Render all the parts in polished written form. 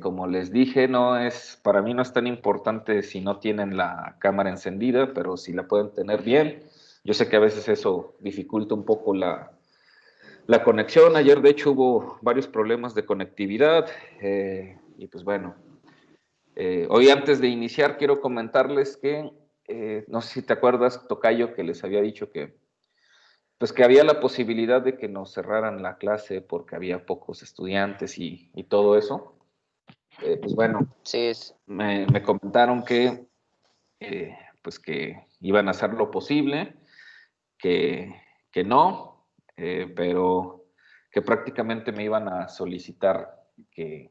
Como les dije, para mí no es tan importante si no tienen la cámara encendida, pero si la pueden tener bien. Yo sé que a veces eso dificulta un poco la conexión. Ayer, de hecho, hubo varios problemas de conectividad. Y pues bueno, hoy antes de iniciar quiero comentarles que, no sé si te acuerdas, Tocayo, que les había dicho pues que había la posibilidad de que nos cerraran la clase porque había pocos estudiantes y todo eso. Pues bueno, Sí, me comentaron pues que iban a hacer lo posible, que, que no, pero que prácticamente me iban a solicitar que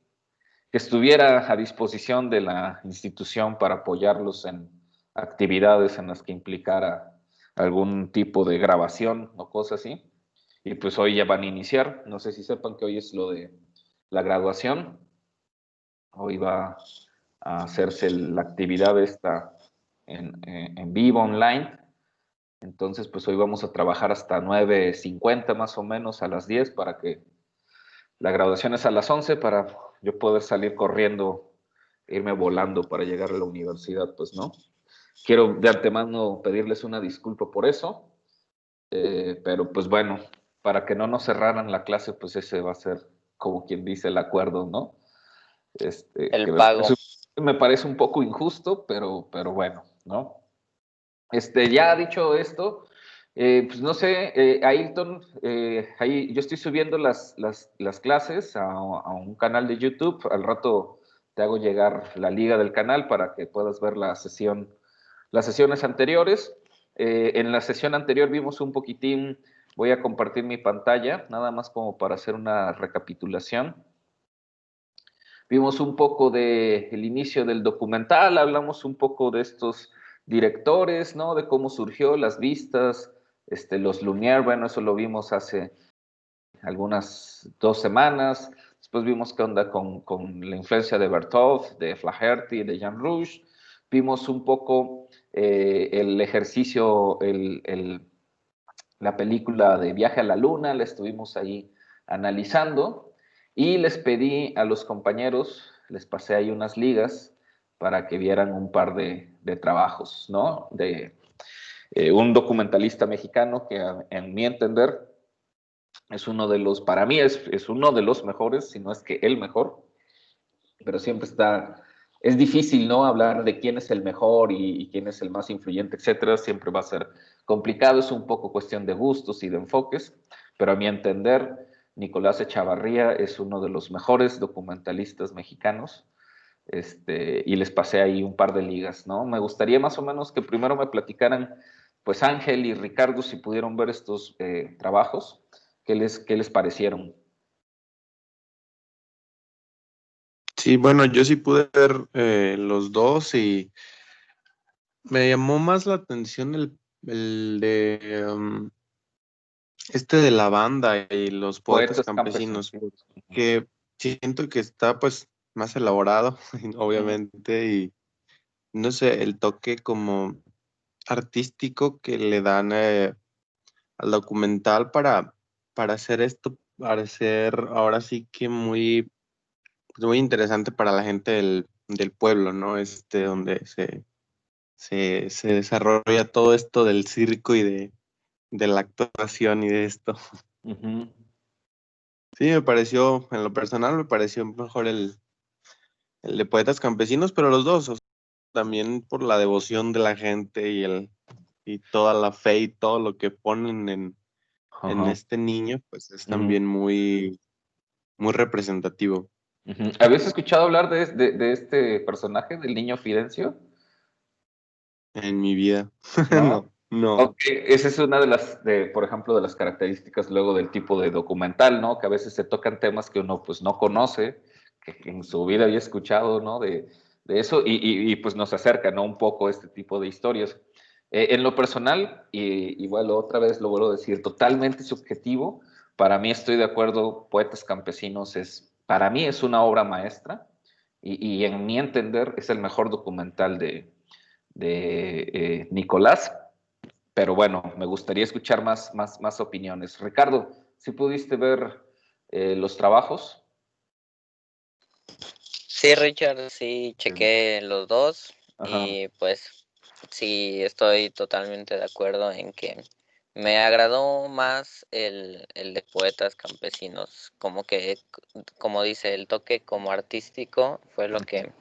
estuviera a disposición de la institución para apoyarlos en actividades en las que implicara algún tipo de grabación o cosas así. Y pues hoy ya van a iniciar. No sé si sepan que hoy es lo de la graduación. Hoy va a hacerse la actividad esta en vivo, online. Entonces, pues hoy vamos a trabajar hasta 9:50 más o menos, a las 10, para que la graduación es a las 11, para yo poder salir corriendo, irme volando para llegar a la universidad, pues no. Quiero de antemano pedirles una disculpa por eso, pero pues bueno, para que no nos cerraran la clase, pues ese va a ser, como quien dice, el acuerdo, ¿no? Que el pago. me parece un poco injusto, pero bueno, ¿no? Ya dicho esto, pues no sé, Ailton, ahí yo estoy subiendo las clases a un canal de YouTube. Al rato te hago llegar la liga del canal para que puedas ver las sesiones anteriores. En la sesión anterior vimos un poquitín, voy a compartir mi pantalla, nada más como para hacer una recapitulación. Vimos un poco del inicio del documental, hablamos un poco de estos directores, ¿no? De cómo surgió, las vistas, los Lumière, bueno, eso lo vimos hace algunas 2 semanas. Después vimos qué onda con la influencia de Bertholdt, de Flaherty, de Jean Rouge. Vimos un poco el ejercicio, la película de Viaje a la Luna, la estuvimos ahí analizando y les pedí a los compañeros, les pasé ahí unas ligas para que vieran un par de trabajos, ¿no? De un documentalista mexicano que en mi entender es uno de los, para mí es uno de los mejores, si no es que el mejor, pero siempre es difícil, ¿no? Hablar de quién es el mejor y quién es el más influyente, etcétera. Siempre va a ser complicado, es un poco cuestión de gustos y de enfoques, pero a mi entender, Nicolás Echavarría es uno de los mejores documentalistas mexicanos. Y les pasé ahí un par de ligas, ¿no? Me gustaría más o menos que primero me platicaran, pues Ángel y Ricardo, si pudieron ver estos trabajos, ¿qué les parecieron? Sí, bueno, yo sí pude ver los dos y me llamó más la atención el de este de la banda y los poetas Poetas campesinos. campesinos, que siento que está pues más elaborado, obviamente, y no sé, el toque como artístico que le dan al documental para hacer esto parecer ahora sí que muy, pues, muy interesante para la gente del pueblo, ¿no? Donde se desarrolla todo esto del circo y de la actuación y de esto. Ujú. Sí, me pareció, en lo personal, me pareció mejor el de Poetas Campesinos, pero los dos, o sea, también por la devoción de la gente y toda la fe y todo lo que ponen en Ajá. este niño, pues es Ujú. también muy, muy representativo Ujú. ¿Habías escuchado hablar de este personaje, del niño Fidencio? en mi vida. ¿No? No, no. Ok, esa es una por ejemplo, de las características luego del tipo de documental, ¿no? Que a veces se tocan temas que uno pues no conoce, que en su vida había escuchado, ¿no? De eso y, pues nos acerca, ¿no? Un poco este tipo de historias. En lo personal, y bueno, otra vez lo vuelvo a decir, totalmente subjetivo, para mí estoy de acuerdo, Poetas Campesinos para mí es una obra maestra y en mi entender es el mejor documental de Nicolás, pero bueno, me gustaría escuchar más opiniones. Ricardo, ¿sí pudiste ver los trabajos? Sí, Richard, sí, chequé los dos. Ajá. Y pues sí, estoy totalmente de acuerdo en que me agradó más el de Poetas Campesinos. Como que, como dice, el toque como artístico fue lo que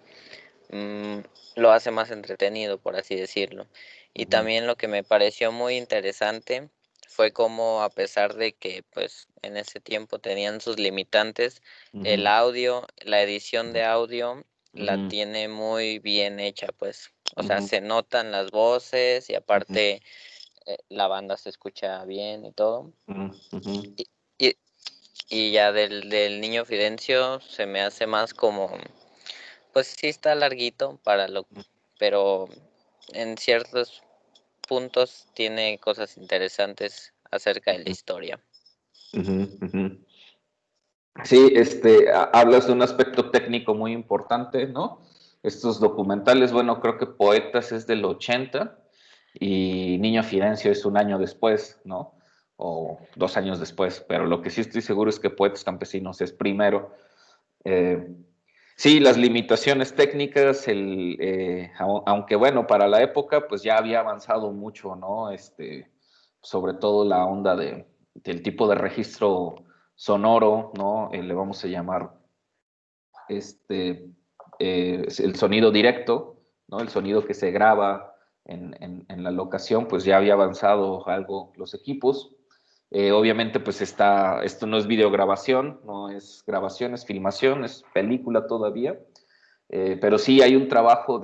lo hace más entretenido, por así decirlo. Y también lo que me pareció muy interesante fue como, a pesar de que pues en ese tiempo tenían sus limitantes, el audio, la edición de audio la tiene muy bien hecha, pues. O sea, se notan las voces y aparte la banda se escucha bien y todo. Y, y, y ya del Niño Fidencio se me hace más como, pues sí está larguito pero en ciertos puntos tiene cosas interesantes acerca de la historia. Sí, hablas de un aspecto técnico muy importante, ¿no? Estos documentales, bueno, creo que Poetas es del 80 y Niño Fidencio es un año después, ¿no? O 2 años después, pero lo que sí estoy seguro es que Poetas Campesinos es primero. Eh, sí, las limitaciones técnicas, aunque bueno, para la época, pues ya había avanzado mucho, ¿no? Sobre todo la onda del tipo de registro sonoro, ¿no? Le vamos a llamar el sonido directo, ¿no? El sonido que se graba en la locación, pues ya había avanzado algo los equipos. Obviamente, pues esto no es videograbación, no es grabación, es filmación, es película todavía, pero sí hay un trabajo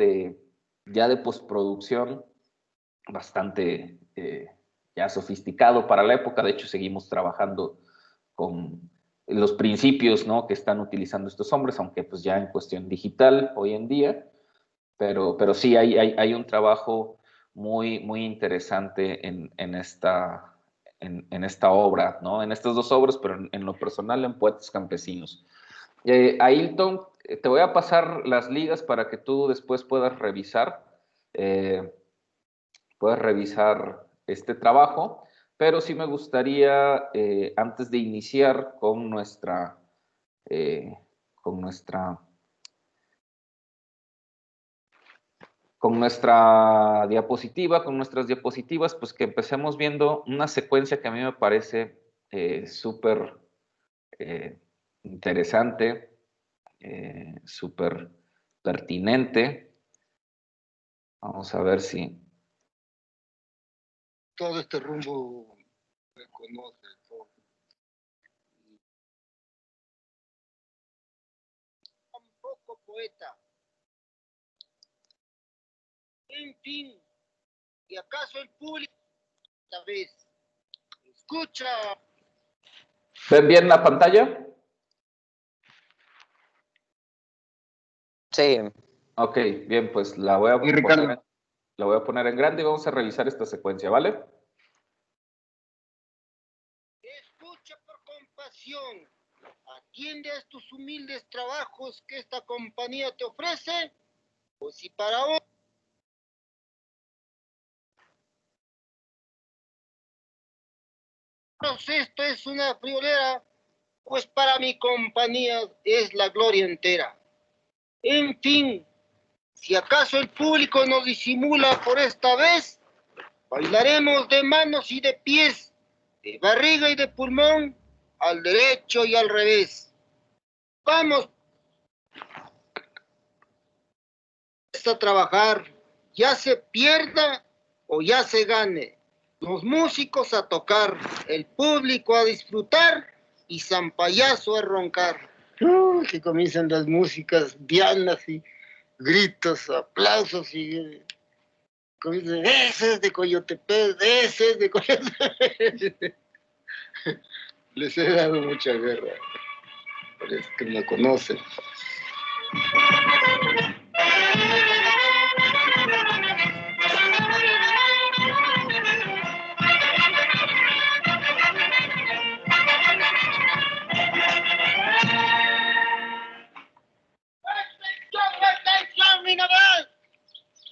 ya de postproducción bastante ya sofisticado para la época. De hecho, seguimos trabajando con los principios, ¿no?, que están utilizando estos hombres, aunque pues ya en cuestión digital hoy en día, pero sí hay un trabajo muy, muy interesante en esta obra, ¿no? En estas dos obras, pero en lo personal en Poetas Campesinos. Ailton, te voy a pasar las ligas para que tú después eh, puedas revisar este trabajo, pero sí me gustaría, antes de iniciar eh, con nuestra, con nuestra diapositiva, con nuestras diapositivas, pues que empecemos viendo una secuencia que a mí me parece súper interesante, súper pertinente. Vamos a ver si... Todo este rumbo me conoce todo. Tampoco poeta. En fin, ¿y acaso el público esta vez escucha? ¿Ven bien la pantalla? Sí. Ok, bien, pues la voy a poner en grande y vamos a revisar esta secuencia, ¿vale? Escucha por compasión. Atiende a estos humildes trabajos que esta compañía te ofrece. Pues si para hoy esto es una friolera, pues para mi compañía es la gloria entera. En fin, si acaso el público nos disimula por esta vez, bailaremos de manos y de pies, de barriga y de pulmón, al derecho y al revés. Vamos a trabajar, ya se pierda o ya se gane. Los músicos a tocar, el público a disfrutar y San Payaso a roncar. Que comienzan las músicas dianas y gritos, aplausos y comienzan, ese es de Coyotepec, ese es de Coyotepec. Les he dado mucha guerra, parece que me conocen. ¡Atención, mi naval!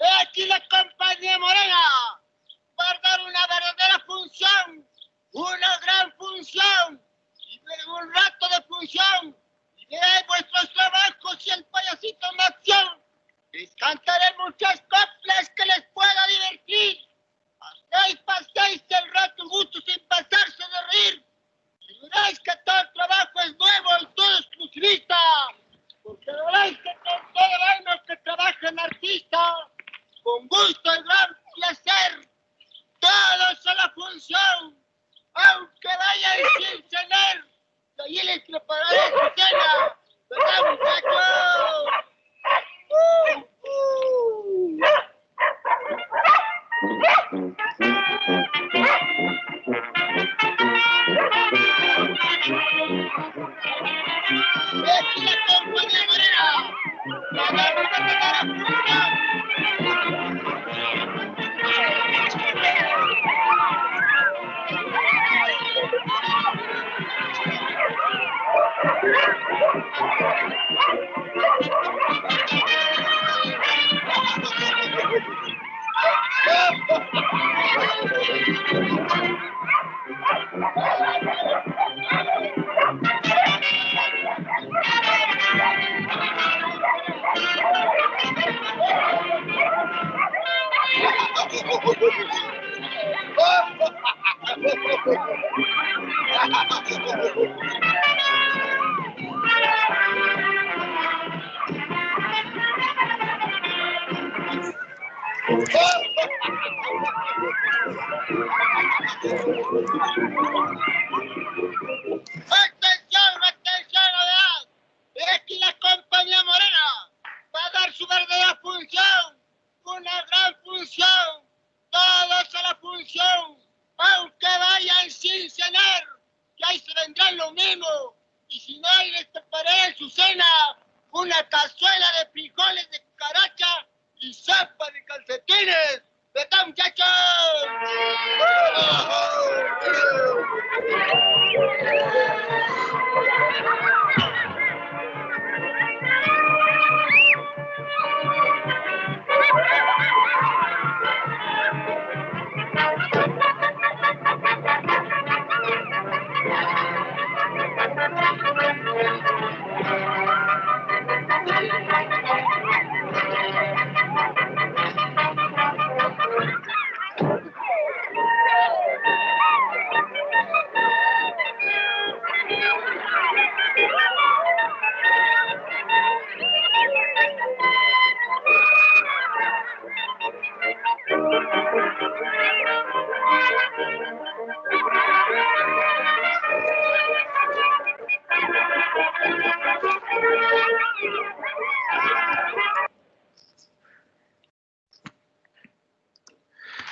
¡He aquí la compañía morena! Va a dar una verdadera función, una gran función, y luego un rato de función, y veáis vuestros trabajos y el payaso ejército en acción. Les cantaré muchas coplas que les pueda divertir. Paséis el rato en gusto sin pasarse de reír. Y veréis que todo trabajo es nuevo y todo exclusivista. Porque veréis que con todo vaino que trabajan artistas, con gusto y gran placer, todos a la función, aunque vayan sin cenar, y allí les prepararé su cena. ¿Verdad, muchachos? ¡Aquí la compañía Morena! ¡La dama de la ¡Atención, atención, novedad! Es que la compañía Morena va a dar su verdadera función, una gran función, todos a la función, aunque vayan sin cenar, que ahí se vendrán lo mismo, y si no, ahí les prepararé en su cena una cazuela de frijoles de caracha y sopa de calcetines. ¿Verdad, muchachos?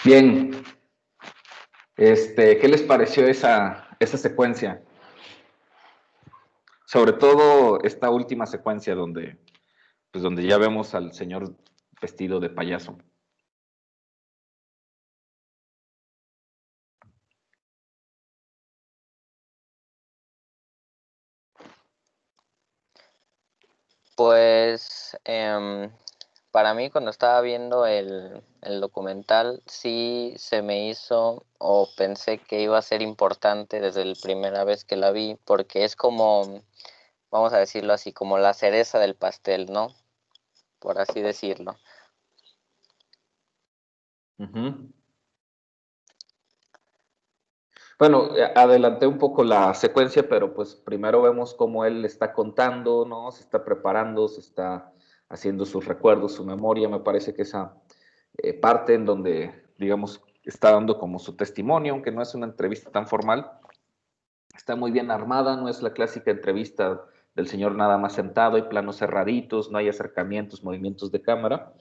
Bien, ¿qué les pareció esa secuencia? Sobre todo esta última secuencia donde ya vemos al señor vestido de payaso. Pues para mí cuando estaba viendo el documental sí se me hizo o pensé que iba a ser importante desde la primera vez que la vi, porque es como, vamos a decirlo así, como la cereza del pastel, ¿no? Por así decirlo. Uh-huh. Bueno, adelanté un poco la secuencia, pero pues primero vemos cómo él está contando, ¿no? Se está preparando, se está haciendo sus recuerdos, su memoria. Me parece que esa parte en donde, digamos, está dando como su testimonio, aunque no es una entrevista tan formal, está muy bien armada, no es la clásica entrevista del señor nada más sentado, hay planos cerraditos, no hay acercamientos, movimientos de cámara,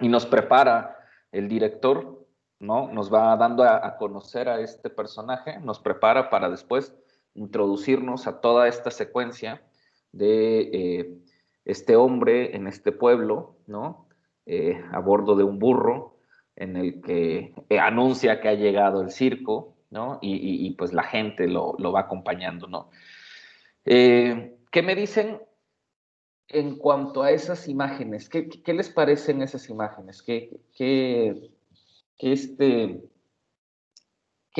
y nos prepara el director, ¿no? Nos va dando a conocer a este personaje, nos prepara para después introducirnos a toda esta secuencia de este hombre en este pueblo, ¿no? A bordo de un burro, en el que anuncia que ha llegado el circo, ¿no? Y pues la gente lo va acompañando, ¿no? ¿Qué me dicen en cuanto a esas imágenes? ¿Qué les parecen esas imágenes? ¿Qué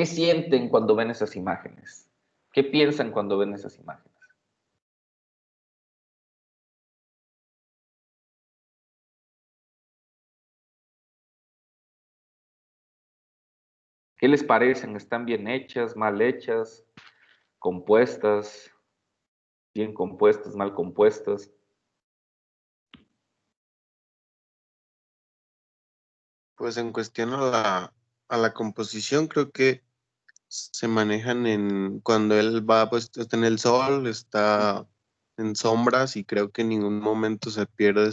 sienten cuando ven esas imágenes? ¿Qué piensan cuando ven esas imágenes? ¿Qué les parecen? ¿Están bien hechas, mal hechas, compuestas, bien compuestas, mal compuestas? Pues en cuestión a la composición, creo que se manejan cuando él va, pues está en el sol, está en sombras y creo que en ningún momento se pierde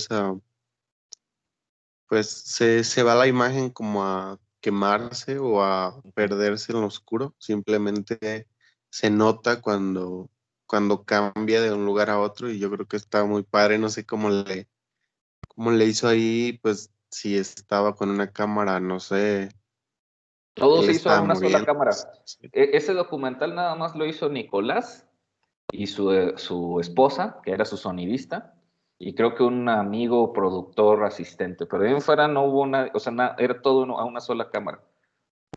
pues se va la imagen como a quemarse o a perderse en lo oscuro, simplemente se nota cuando cambia de un lugar a otro y yo creo que está muy padre, no sé cómo le hizo ahí, pues si estaba con una cámara, no sé, Todo él se hizo a estaba una sola moviendo. cámara. Sí. Ese documental nada más lo hizo Nicolás y su esposa, que era su sonidista, y creo que un amigo, productor, asistente, pero de ahí en fuera no hubo una, o sea, era todo a una sola cámara,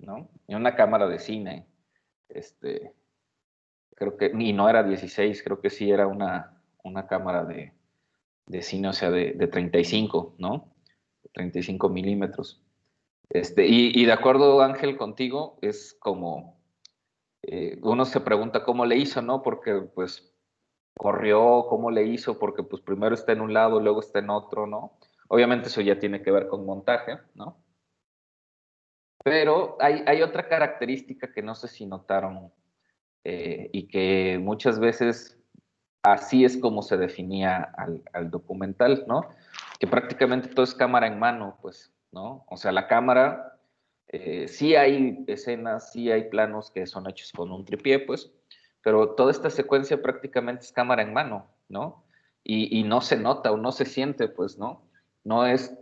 ¿no? Y una cámara de cine, este, creo que, y no era 16, creo que sí era una cámara de cine, o sea, de 35, ¿no? 35 milímetros. Y de acuerdo, Ángel, contigo, es como, uno se pregunta cómo le hizo, ¿no? Porque, pues, corrió, cómo le hizo, porque, pues, primero está en un lado, luego está en otro, ¿no? Obviamente eso ya tiene que ver con montaje, ¿no? Pero hay otra característica que no sé si notaron, y que muchas veces así es como se definía al documental, ¿no? Que prácticamente todo es cámara en mano, pues, ¿no? O sea, la cámara, sí hay escenas, sí hay planos que son hechos con un tripié, pues, pero toda esta secuencia prácticamente es cámara en mano, ¿no? Y no se nota o no se siente, pues, ¿no? No es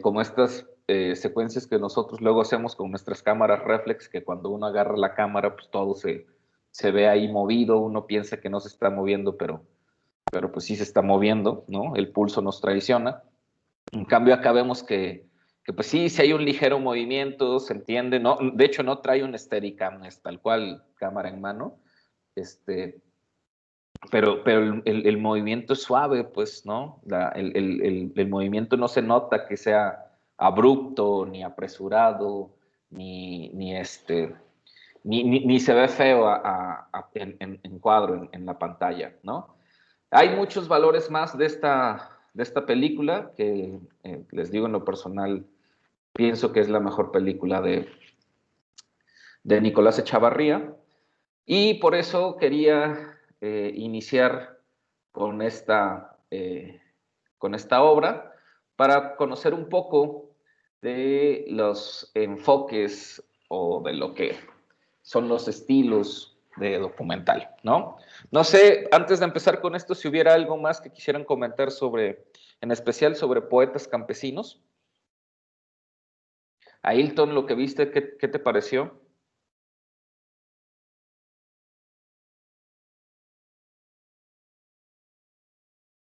como estas secuencias que nosotros luego hacemos con nuestras cámaras reflex, que cuando uno agarra la cámara, pues todo se ve ahí movido, uno piensa que no se está moviendo, pero pues sí se está moviendo, ¿no? El pulso nos traiciona. En cambio acá vemos que pues sí, si hay un ligero movimiento, se entiende, ¿no? De hecho no trae un Steadicam, es tal cual cámara en mano, pero el movimiento es suave, pues, ¿no? El movimiento no se nota que sea abrupto, ni apresurado, ni se ve feo en cuadro, en la pantalla, ¿no? Hay muchos valores más de esta película que, les digo, en lo personal, pienso que es la mejor película de Nicolás Echavarría, y por eso quería iniciar con esta obra para conocer un poco de los enfoques o de lo que son los estilos de documental, ¿no? No sé, antes de empezar con esto, si hubiera algo más que quisieran comentar en especial sobre Poetas Campesinos. Ailton, lo que viste, ¿qué te pareció?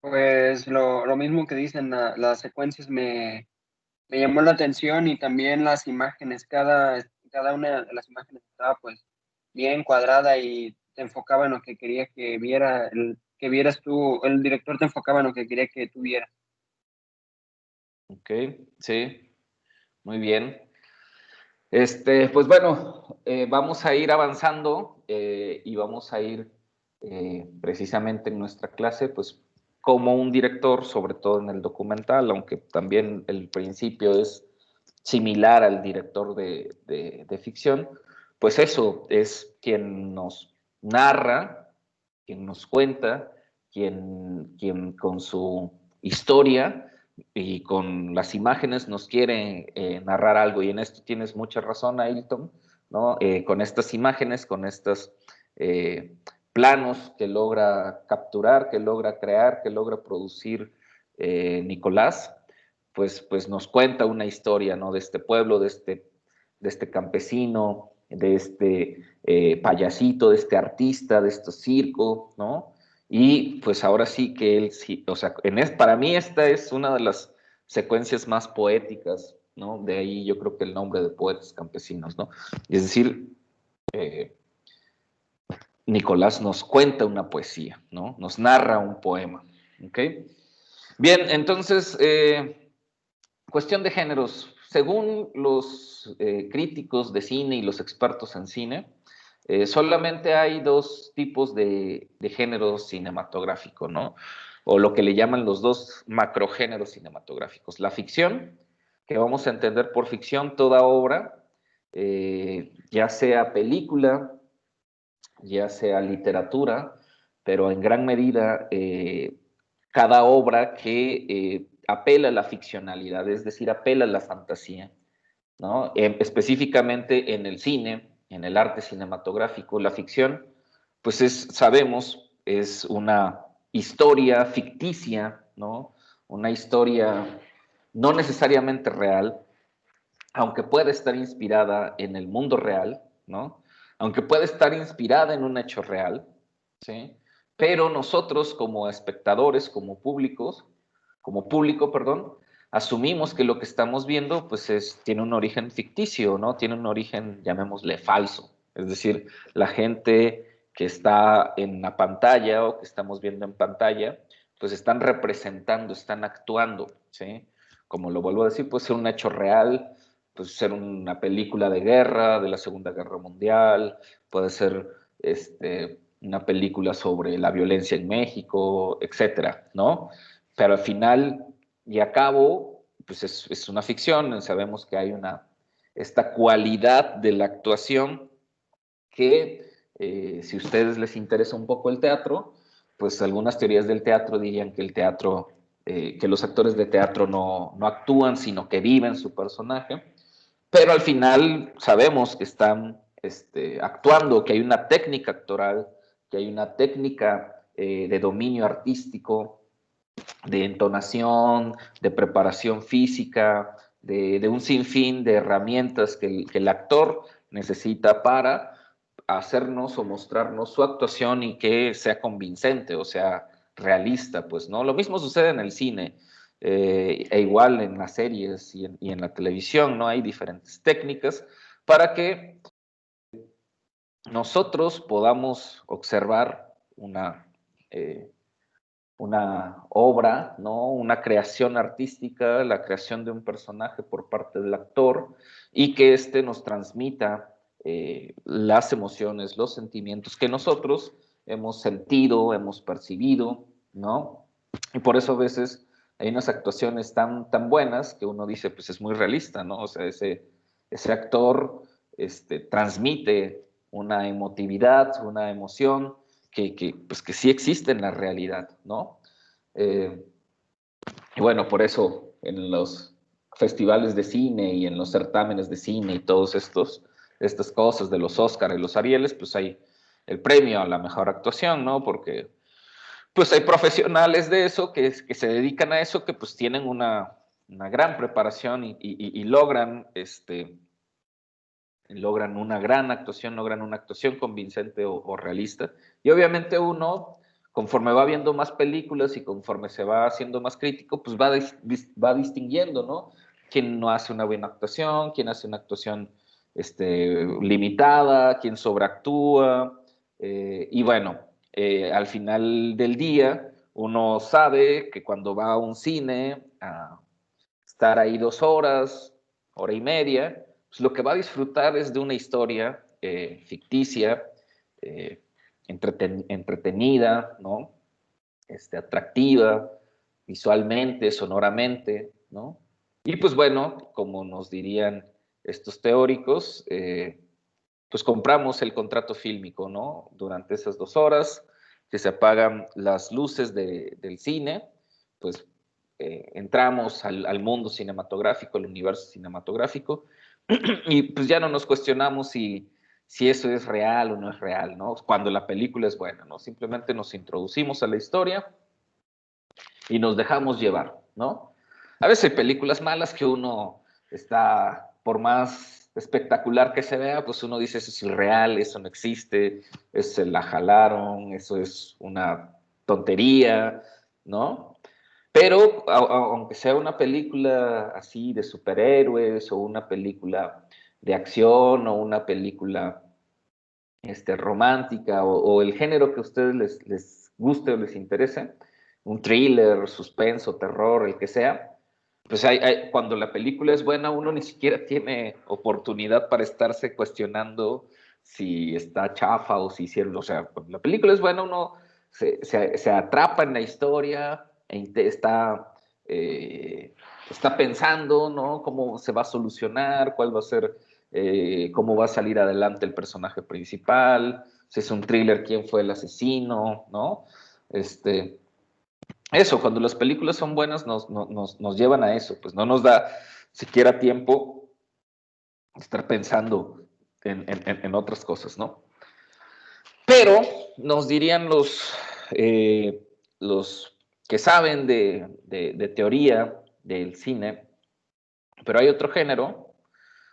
Pues lo mismo que dicen, las secuencias me llamó la atención y también las imágenes, cada una de las imágenes estaba pues bien cuadrada y te enfocaba en lo que quería que vieras tú, el director te enfocaba en lo que quería que tú vieras. Ok, sí, muy bien. Pues bueno, vamos a ir avanzando, y vamos a ir precisamente en nuestra clase, pues como un director, sobre todo en el documental, aunque también el principio es similar al director de ficción, pues eso es quien nos narra, quien nos cuenta, quien con su historia y con las imágenes nos quiere narrar algo. Y en esto tienes mucha razón, Ailton, ¿no? Con estas imágenes, con estos planos que logra capturar, que logra crear, que logra producir Nicolás, pues nos cuenta una historia, ¿no? De este pueblo, de este campesino, de este payasito, de este artista, de este circo, ¿no? Y pues ahora sí que él, sí, o sea, para mí esta es una de las secuencias más poéticas, ¿no? De ahí yo creo que el nombre de Poetas Campesinos, ¿no? Es decir, Nicolás nos cuenta una poesía, ¿no? Nos narra un poema, ¿ok? Bien, entonces, cuestión de géneros, según los críticos de cine y los expertos en cine, solamente hay dos tipos de género cinematográfico, ¿no? O lo que le llaman los dos macrogéneros cinematográficos. La ficción, que vamos a entender por ficción toda obra, ya sea película, ya sea literatura, pero en gran medida cada obra que apela a la ficcionalidad, es decir, apela a la fantasía, ¿no? Específicamente en el cine, en el arte cinematográfico, la ficción, pues sabemos, es una historia ficticia, ¿no? Una historia no necesariamente real, aunque puede estar inspirada en el mundo real, ¿no? Aunque puede estar inspirada en un hecho real, ¿sí? Pero nosotros como espectadores, como público, perdón, asumimos que lo que estamos viendo pues tiene un origen ficticio, ¿no? Tiene un origen, llamémosle, falso. Es decir, la gente que está en la pantalla o que estamos viendo en pantalla, pues están representando, están actuando, ¿sí? Como lo vuelvo a decir, puede ser un hecho real, puede ser una película de guerra, de la Segunda Guerra Mundial, puede ser una película sobre la violencia en México, etcétera, ¿no? Pero al final y a cabo, pues es una ficción, sabemos que hay esta cualidad de la actuación que, si a ustedes les interesa un poco el teatro, pues algunas teorías del teatro dirían que el teatro, que los actores de teatro no actúan, sino que viven su personaje, pero al final sabemos que están actuando, que hay una técnica actoral, que hay una técnica de dominio artístico, de entonación, de preparación física, de un sinfín de herramientas que el actor necesita para hacernos o mostrarnos su actuación y que sea convincente, o sea, realista, pues, ¿no? Lo mismo sucede en el cine, e igual en las series y en la televisión, ¿no? Hay diferentes técnicas para que nosotros podamos observar una obra, ¿no? Una creación artística, la creación de un personaje por parte del actor y que éste nos transmita las emociones, los sentimientos que nosotros hemos sentido, hemos percibido, ¿no? Y por eso a veces hay unas actuaciones tan buenas que uno dice, pues es muy realista, ¿no? O sea, ese actor transmite una emotividad, una emoción, pues que sí existe en la realidad, ¿no? Y bueno, por eso en los festivales de cine y en los certámenes de cine y todos estas cosas de los Óscar y los Arieles, pues hay el premio a la mejor actuación, ¿no? Porque pues hay profesionales de eso que se dedican a eso, que pues tienen una gran preparación y logran una gran actuación, logran una actuación convincente o realista. Y obviamente uno, conforme va viendo más películas y conforme se va haciendo más crítico, pues va distinguiendo, ¿no? Quién no hace una buena actuación, quién hace una actuación limitada, quién sobreactúa. Y bueno, al final del día, uno sabe que cuando va a un cine a estar ahí 2 horas, hora y media, pues lo que va a disfrutar es de una historia ficticia, eh, entretenida, ¿no? Atractiva, visualmente, sonoramente, ¿no? Y pues bueno, como nos dirían estos teóricos, pues compramos el contrato fílmico, ¿no? Durante esas 2 horas que se apagan las luces del cine, pues entramos al mundo cinematográfico, al universo cinematográfico, y pues ya no nos cuestionamos si eso es real o no es real, ¿no? Cuando la película es buena, ¿no? Simplemente nos introducimos a la historia y nos dejamos llevar, ¿no? A veces hay películas malas que uno está, por más espectacular que se vea, pues uno dice, eso es irreal, eso no existe, eso se la jalaron, eso es una tontería, ¿no? Pero aunque sea una película así de superhéroes o una película de acción o una película romántica o el género que a ustedes les guste o les interese, un thriller, suspenso, terror, el que sea, pues cuando la película es buena, uno ni siquiera tiene oportunidad para estarse cuestionando si está chafa o si hicieron, o sea, cuando la película es buena, uno se atrapa en la historia está pensando, ¿no? Cómo se va a solucionar, cuál va a ser, cómo va a salir adelante el personaje principal, si es un thriller, quién fue el asesino, ¿no? Eso, cuando las películas son buenas nos llevan a eso, pues no nos da siquiera tiempo de estar pensando en otras cosas, ¿no? Pero nos dirían los que saben de teoría del cine, pero hay otro género,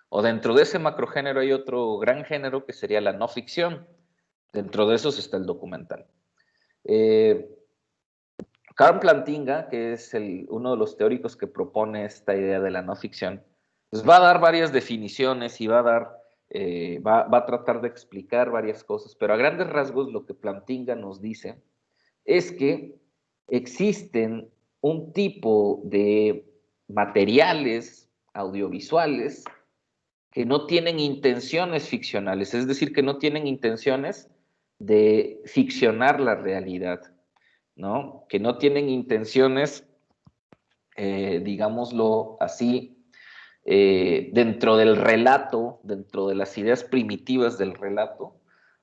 o dentro de ese macrogénero hay otro gran género que sería la no ficción. Dentro de esos está el documental. Carl Plantinga, que es uno de los teóricos que propone esta idea de la no ficción, pues va a dar varias definiciones y va a tratar de explicar varias cosas, pero a grandes rasgos lo que Plantinga nos dice es que existen un tipo de materiales audiovisuales que no tienen intenciones ficcionales, es decir, que no tienen intenciones de ficcionar la realidad, ¿no? Que no tienen intenciones, digámoslo así, dentro del relato, dentro de las ideas primitivas del relato,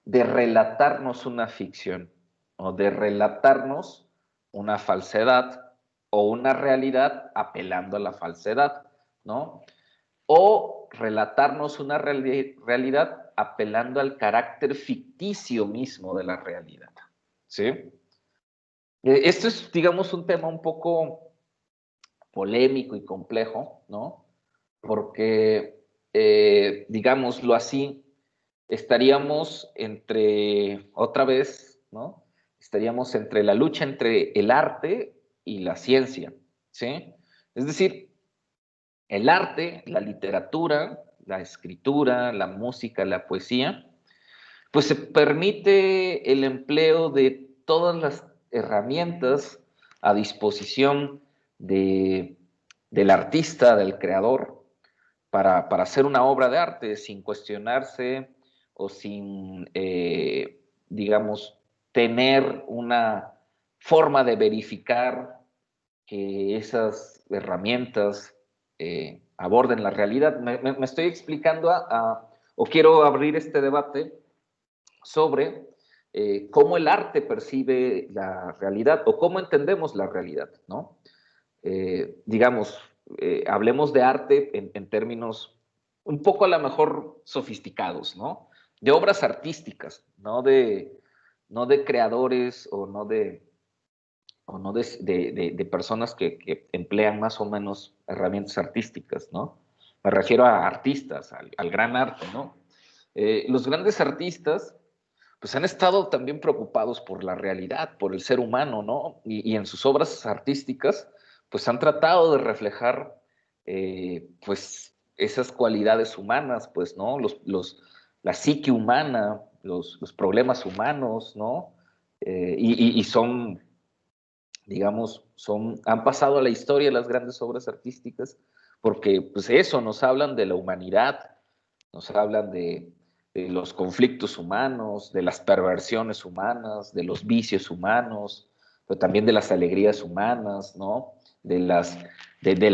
de relatarnos una ficción o de relatarnos una falsedad o una realidad apelando a la falsedad, ¿no? O relatarnos una realidad apelando al carácter ficticio mismo de la realidad, ¿sí? Esto es, digamos, un tema un poco polémico y complejo, ¿no? Porque, digámoslo así, estaríamos otra vez, ¿no? Estaríamos entre la lucha entre el arte y la ciencia, ¿sí? Es decir, el arte, la literatura, la escritura, la música, la poesía, pues se permite el empleo de todas las herramientas a disposición del artista, del creador, para hacer una obra de arte sin cuestionarse o sin, digamos, tener una forma de verificar que esas herramientas aborden la realidad. Me estoy explicando o quiero abrir este debate sobre cómo el arte percibe la realidad o cómo entendemos la realidad, ¿no? Digamos, hablemos de arte en términos un poco a lo mejor sofisticados, ¿no? De obras artísticas, no de creadores o no de personas que emplean más o menos herramientas artísticas, ¿no? Me refiero a artistas, al gran arte, ¿no? Los grandes artistas pues han estado también preocupados por la realidad, por el ser humano, ¿no? Y en sus obras artísticas, pues han tratado de reflejar, pues, esas cualidades humanas, pues, ¿no? La psique humana, los problemas humanos, ¿no? Y son, digamos, han pasado a la historia las grandes obras artísticas, porque, pues, eso, nos hablan de la humanidad, nos hablan de los conflictos humanos, de las perversiones humanas, de los vicios humanos, pero también de las alegrías humanas, ¿no? Del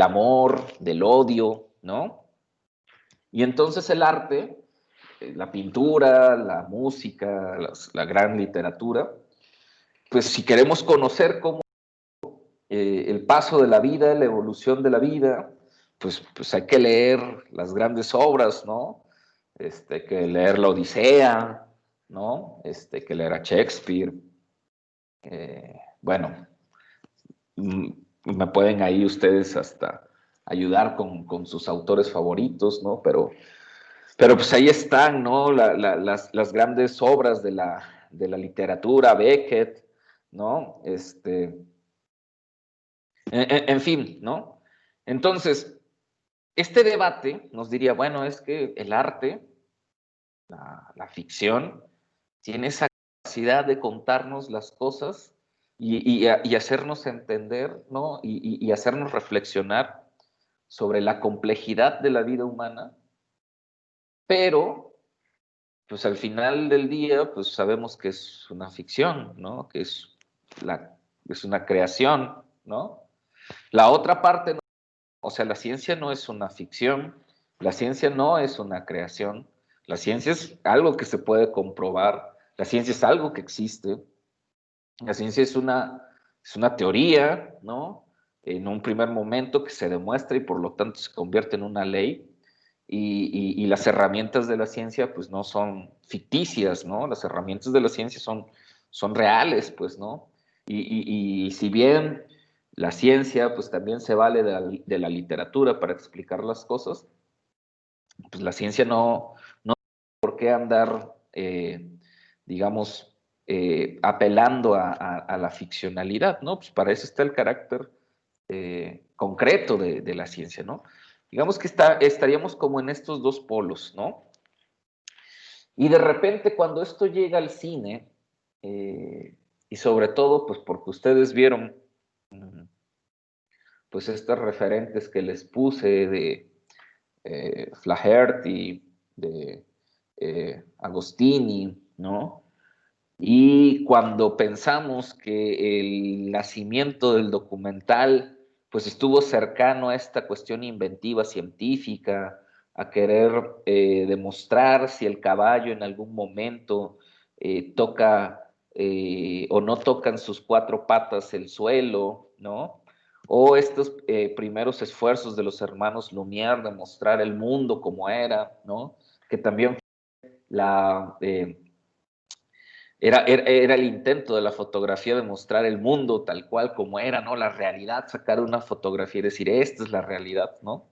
amor, del odio, ¿no? Y entonces el arte, la pintura, la música, la gran literatura, pues si queremos conocer cómo el paso de la vida, la evolución de la vida, pues hay que leer las grandes obras, ¿no? Que leer la Odisea, ¿no? Que leer a Shakespeare. Bueno, me pueden ahí ustedes hasta ayudar con sus autores favoritos, ¿no? Pero pues ahí están, ¿no? Las grandes obras de la literatura, Beckett, ¿no? En fin, ¿no? Entonces, este debate nos diría, bueno, es que el arte, la ficción, tiene esa capacidad de contarnos las cosas y hacernos entender, ¿no? Y hacernos reflexionar sobre la complejidad de la vida humana, pero pues al final del día pues sabemos que es una ficción, ¿no? Que es una creación, ¿no? La otra parte, o sea, la ciencia no es una ficción, la ciencia no es una creación, la ciencia es algo que se puede comprobar, la ciencia es algo que existe, la ciencia es una teoría, ¿no? En un primer momento que se demuestra y por lo tanto se convierte en una ley. Y las herramientas de la ciencia, pues no son ficticias, ¿no? Las herramientas de la ciencia son reales, pues, ¿no? Y si bien la ciencia, pues también se vale de la literatura para explicar las cosas, pues la ciencia no tiene por qué andar, digamos, apelando a la ficcionalidad, ¿no? Pues para eso está el carácter concreto de la ciencia, ¿no? Digamos que estaríamos como en estos dos polos, ¿no? Y de repente cuando esto llega al cine, y sobre todo, pues porque ustedes vieron, pues estos referentes que les puse de Flaherty, de Agostini, ¿no? Y cuando pensamos que el nacimiento del documental pues estuvo cercano a esta cuestión inventiva científica, a querer demostrar si el caballo en algún momento toca o no tocan sus cuatro patas el suelo, ¿no? O estos primeros esfuerzos de los hermanos Lumière de mostrar el mundo como era, ¿no? Que también la... Era el intento de la fotografía de mostrar el mundo tal cual como era, ¿no? La realidad, sacar una fotografía y decir, esta es la realidad, ¿no?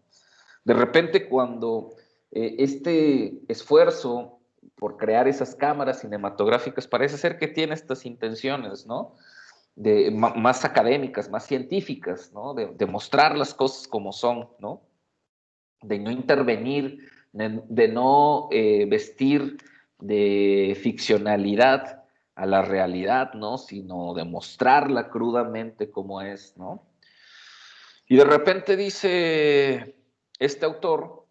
De repente cuando este esfuerzo por crear esas cámaras cinematográficas parece ser que tiene estas intenciones, ¿no? Más académicas, más científicas, ¿no? De mostrar las cosas como son, ¿no? De no intervenir, de no vestir de ficcionalidad a la realidad, ¿no? Sino demostrarla crudamente como es, ¿no? Y de repente dice este autor,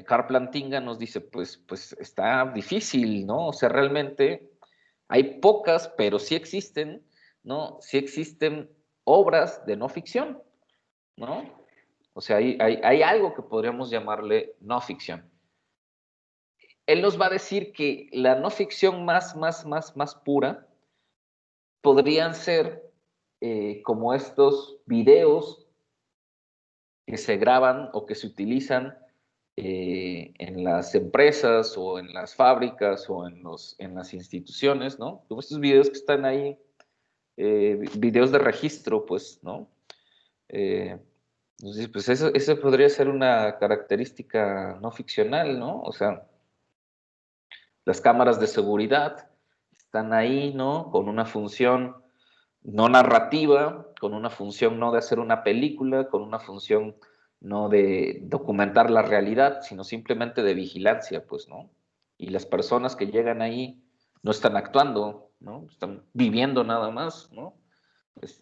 Karl Plantinga, nos dice, pues está difícil, ¿no? O sea, realmente hay pocas, pero sí existen, ¿no? Sí existen obras de no ficción, ¿no? O sea, hay algo que podríamos llamarle no ficción. Él nos va a decir que la no ficción más pura podrían ser como estos videos que se graban o que se utilizan en las empresas o en las fábricas o en las instituciones, ¿no? Como estos videos que están ahí, videos de registro, pues, ¿no? Entonces, pues eso podría ser una característica no ficcional, ¿no? O sea, las cámaras de seguridad están ahí, ¿no? Con una función no narrativa, con una función no de hacer una película, con una función no de documentar la realidad, sino simplemente de vigilancia, pues, ¿no? Y las personas que llegan ahí no están actuando, ¿no? Están viviendo nada más, ¿no?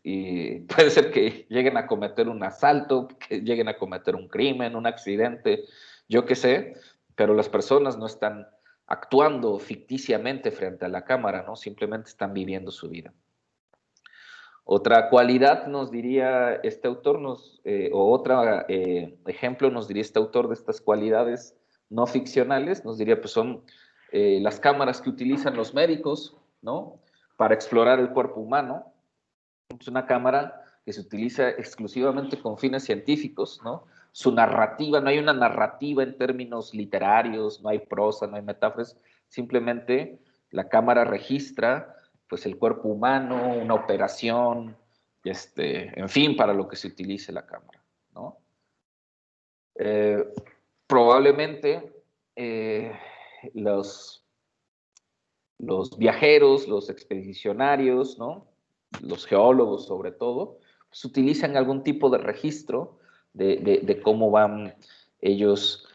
Y puede ser que lleguen a cometer un asalto, que lleguen a cometer un crimen, un accidente, yo qué sé, pero las personas no están actuando ficticiamente frente a la cámara, ¿no? Simplemente están viviendo su vida. Otra cualidad nos diría este autor, o otro ejemplo nos diría este autor de estas cualidades no ficcionales, nos diría, pues son las cámaras que utilizan los médicos, ¿no? Para explorar el cuerpo humano. Es una cámara que se utiliza exclusivamente con fines científicos, ¿no? Su narrativa, no hay una narrativa en términos literarios, no hay prosa, no hay metáforas, simplemente la cámara registra pues el cuerpo humano, una operación, en fin, para lo que se utilice la cámara, ¿no? Probablemente los viajeros, los expedicionarios, ¿no? Los geólogos sobre todo, pues utilizan algún tipo de registro de cómo van ellos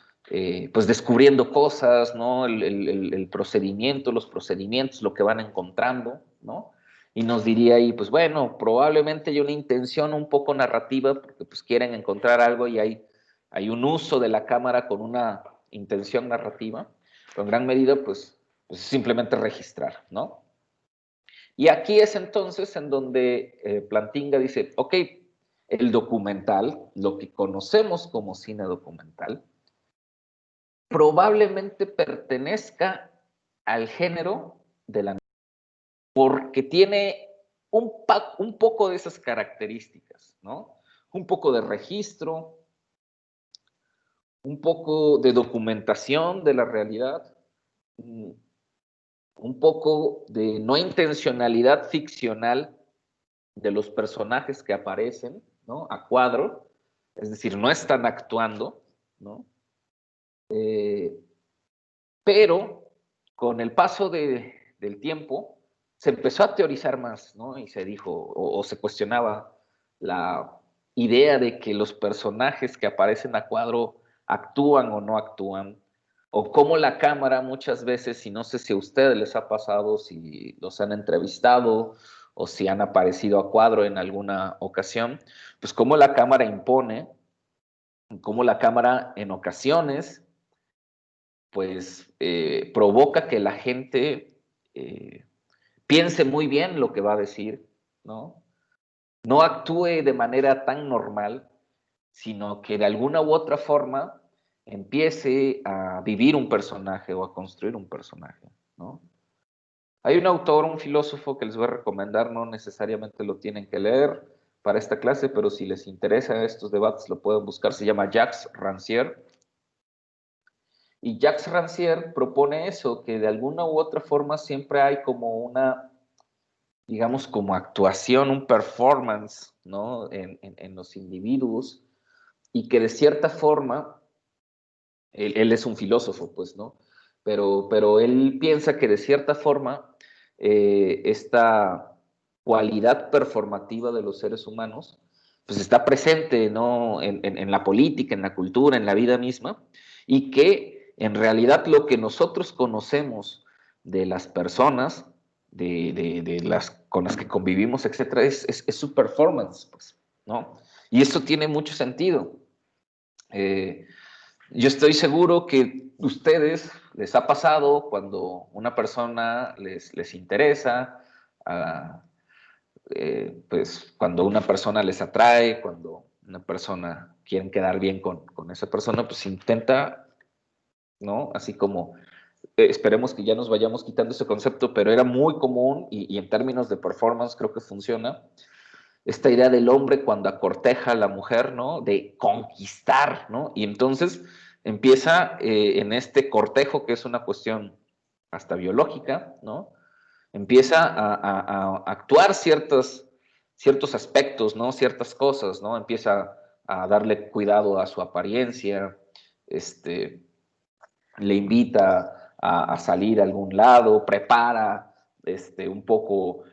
pues descubriendo cosas, ¿no? El procedimiento, los procedimientos, lo que van encontrando, ¿no? Y nos diría ahí, pues bueno, probablemente hay una intención un poco narrativa, porque pues quieren encontrar algo y hay un uso de la cámara con una intención narrativa, pero en gran medida pues simplemente registrar, ¿no? Y aquí es entonces en donde Plantinga dice, ok, el documental, lo que conocemos como cine documental, probablemente pertenezca al género de la... porque tiene un poco de esas características, ¿no? Un poco de registro, un poco de documentación de la realidad, un poco de no intencionalidad ficcional de los personajes que aparecen, ¿no? A cuadro, es decir, no están actuando, ¿no? Pero con el paso del tiempo se empezó a teorizar más, ¿no? Y se dijo, o se cuestionaba la idea de que los personajes que aparecen a cuadro actúan o no actúan, o cómo la cámara muchas veces, y no sé si a ustedes les ha pasado, si los han entrevistado o si han aparecido a cuadro en alguna ocasión, pues cómo la cámara impone, cómo la cámara en ocasiones pues provoca que la gente piense muy bien lo que va a decir, ¿no? No actúe de manera tan normal, sino que de alguna u otra forma empiece a vivir un personaje o a construir un personaje, ¿no? Hay un autor, un filósofo que les voy a recomendar, no necesariamente lo tienen que leer para esta clase, pero si les interesan estos debates lo pueden buscar, se llama Jacques Rancière. Y Jacques Rancière propone eso, que de alguna u otra forma siempre hay como una, digamos, como actuación, un performance, ¿no? En los individuos, y que de cierta forma, él es un filósofo, pues, ¿no? Pero él piensa que de cierta forma esta cualidad performativa de los seres humanos, pues está presente, ¿no? En la política, en la cultura, en la vida misma, y que en realidad lo que nosotros conocemos de las personas, de las con las que convivimos, etcétera, es su performance, pues, ¿no? Y eso tiene mucho sentido. Yo estoy seguro que a ustedes les ha pasado cuando una persona les interesa, pues cuando una persona les atrae, cuando una persona quiere quedar bien con esa persona, pues intenta, ¿no? Así como, esperemos que ya nos vayamos quitando ese concepto, pero era muy común y en términos de performance creo que funciona, esta idea del hombre cuando acorteja a la mujer, ¿no? De conquistar, ¿no? Y entonces empieza en este cortejo, que es una cuestión hasta biológica, ¿no? Empieza a actuar ciertos aspectos, ¿no? Ciertas cosas, ¿no? Empieza a darle cuidado a su apariencia, le invita a salir a algún lado, prepara un poco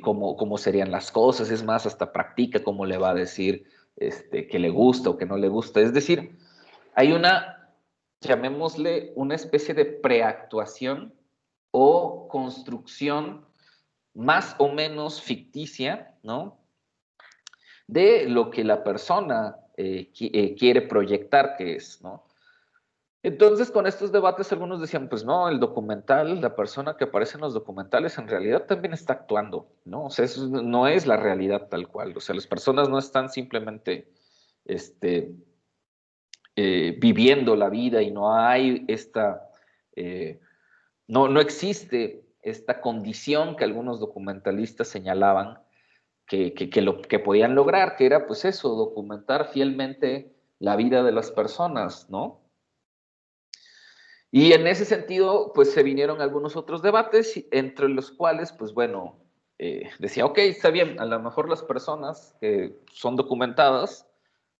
cómo serían las cosas, es más, hasta practica cómo le va a decir que le gusta o que no le gusta. Es decir, hay una, llamémosle, una especie de preactuación o construcción más o menos ficticia, ¿no? De lo que la persona quiere proyectar que es, ¿no? Entonces, con estos debates, algunos decían, pues no, el documental, la persona que aparece en los documentales en realidad también está actuando, ¿no? O sea, eso no es la realidad tal cual. O sea, las personas no están simplemente viviendo la vida y no hay no existe esta condición que algunos documentalistas señalaban que podían lograr, que era pues eso, documentar fielmente la vida de las personas, ¿no? Y en ese sentido, pues se vinieron algunos otros debates, entre los cuales, pues bueno, decía, ok, está bien, a lo mejor las personas que son documentadas,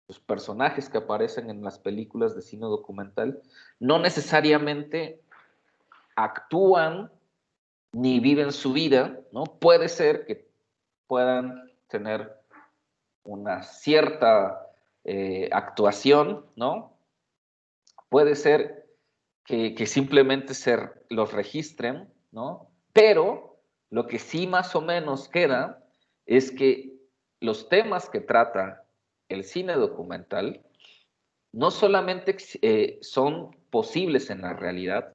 los personajes que aparecen en las películas de cine documental, no necesariamente actúan ni viven su vida, ¿no? Puede ser que puedan tener una cierta actuación, ¿no? Puede ser que simplemente los registren, ¿no? Pero Lo que sí más o menos queda es que los temas que trata el cine documental no solamente son posibles en la realidad,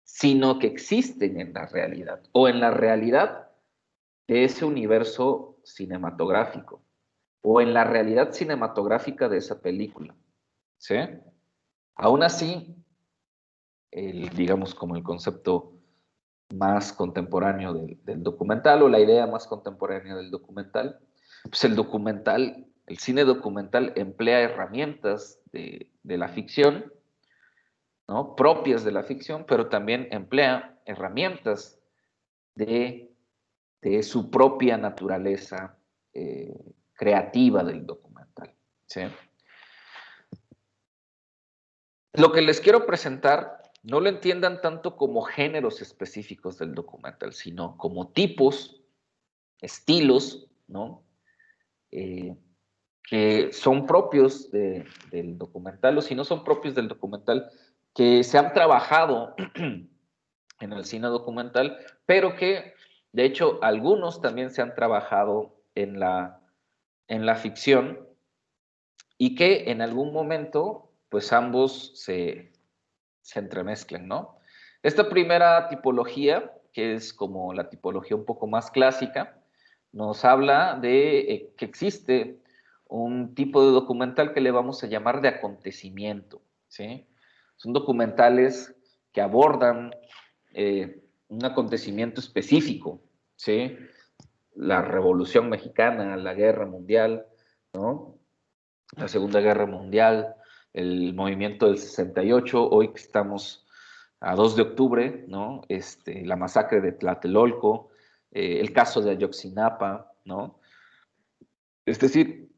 sino que existen en la realidad, o en la realidad de ese universo cinematográfico, o en la realidad cinematográfica de esa película, ¿sí? Aún así, digamos como el concepto más contemporáneo del documental, o la idea más contemporánea del documental, pues el cine documental emplea herramientas de la ficción, ¿no? Propias de la ficción, pero también emplea herramientas de, de su propia naturaleza creativa del documental, ¿sí? Lo que les quiero presentar, no lo entiendan tanto como géneros específicos del documental, sino como tipos, estilos, ¿no? Que son propios del documental, o si no son propios del documental, que se han trabajado en el cine documental, pero que, de hecho, algunos también se han trabajado en la ficción, y que en algún momento, pues ambos se entremezclan, ¿no? Esta primera tipología, que es como la tipología un poco más clásica, nos habla de que existe un tipo de documental que le vamos a llamar de acontecimiento, ¿sí? Son documentales que abordan un acontecimiento específico, ¿sí? La Revolución Mexicana, la Guerra Mundial, ¿no? La Segunda Guerra Mundial, el movimiento del 68, hoy que estamos a 2 de octubre, ¿no? La masacre de Tlatelolco, el caso de Ayotzinapa, ¿no? Es decir,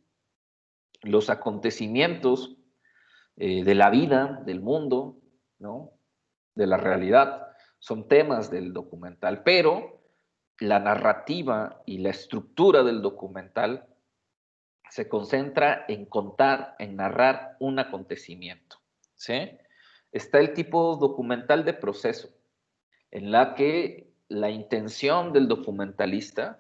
los acontecimientos de la vida, del mundo, ¿no? De la realidad, son temas del documental, pero la narrativa y la estructura del documental se concentra en contar, en narrar un acontecimiento, ¿sí? Está el tipo documental de proceso, en la que la intención del documentalista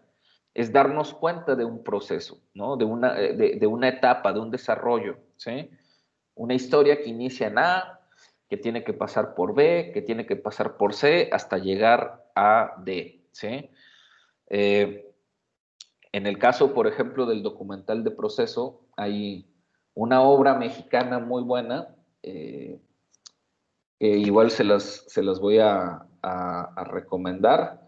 es darnos cuenta de un proceso, ¿no? De una etapa, de un desarrollo, ¿sí? Una historia que inicia en A, que tiene que pasar por B, que tiene que pasar por C, hasta llegar a D, ¿sí? En el caso, por ejemplo, del documental de proceso, hay una obra mexicana muy buena, que igual se las voy a recomendar.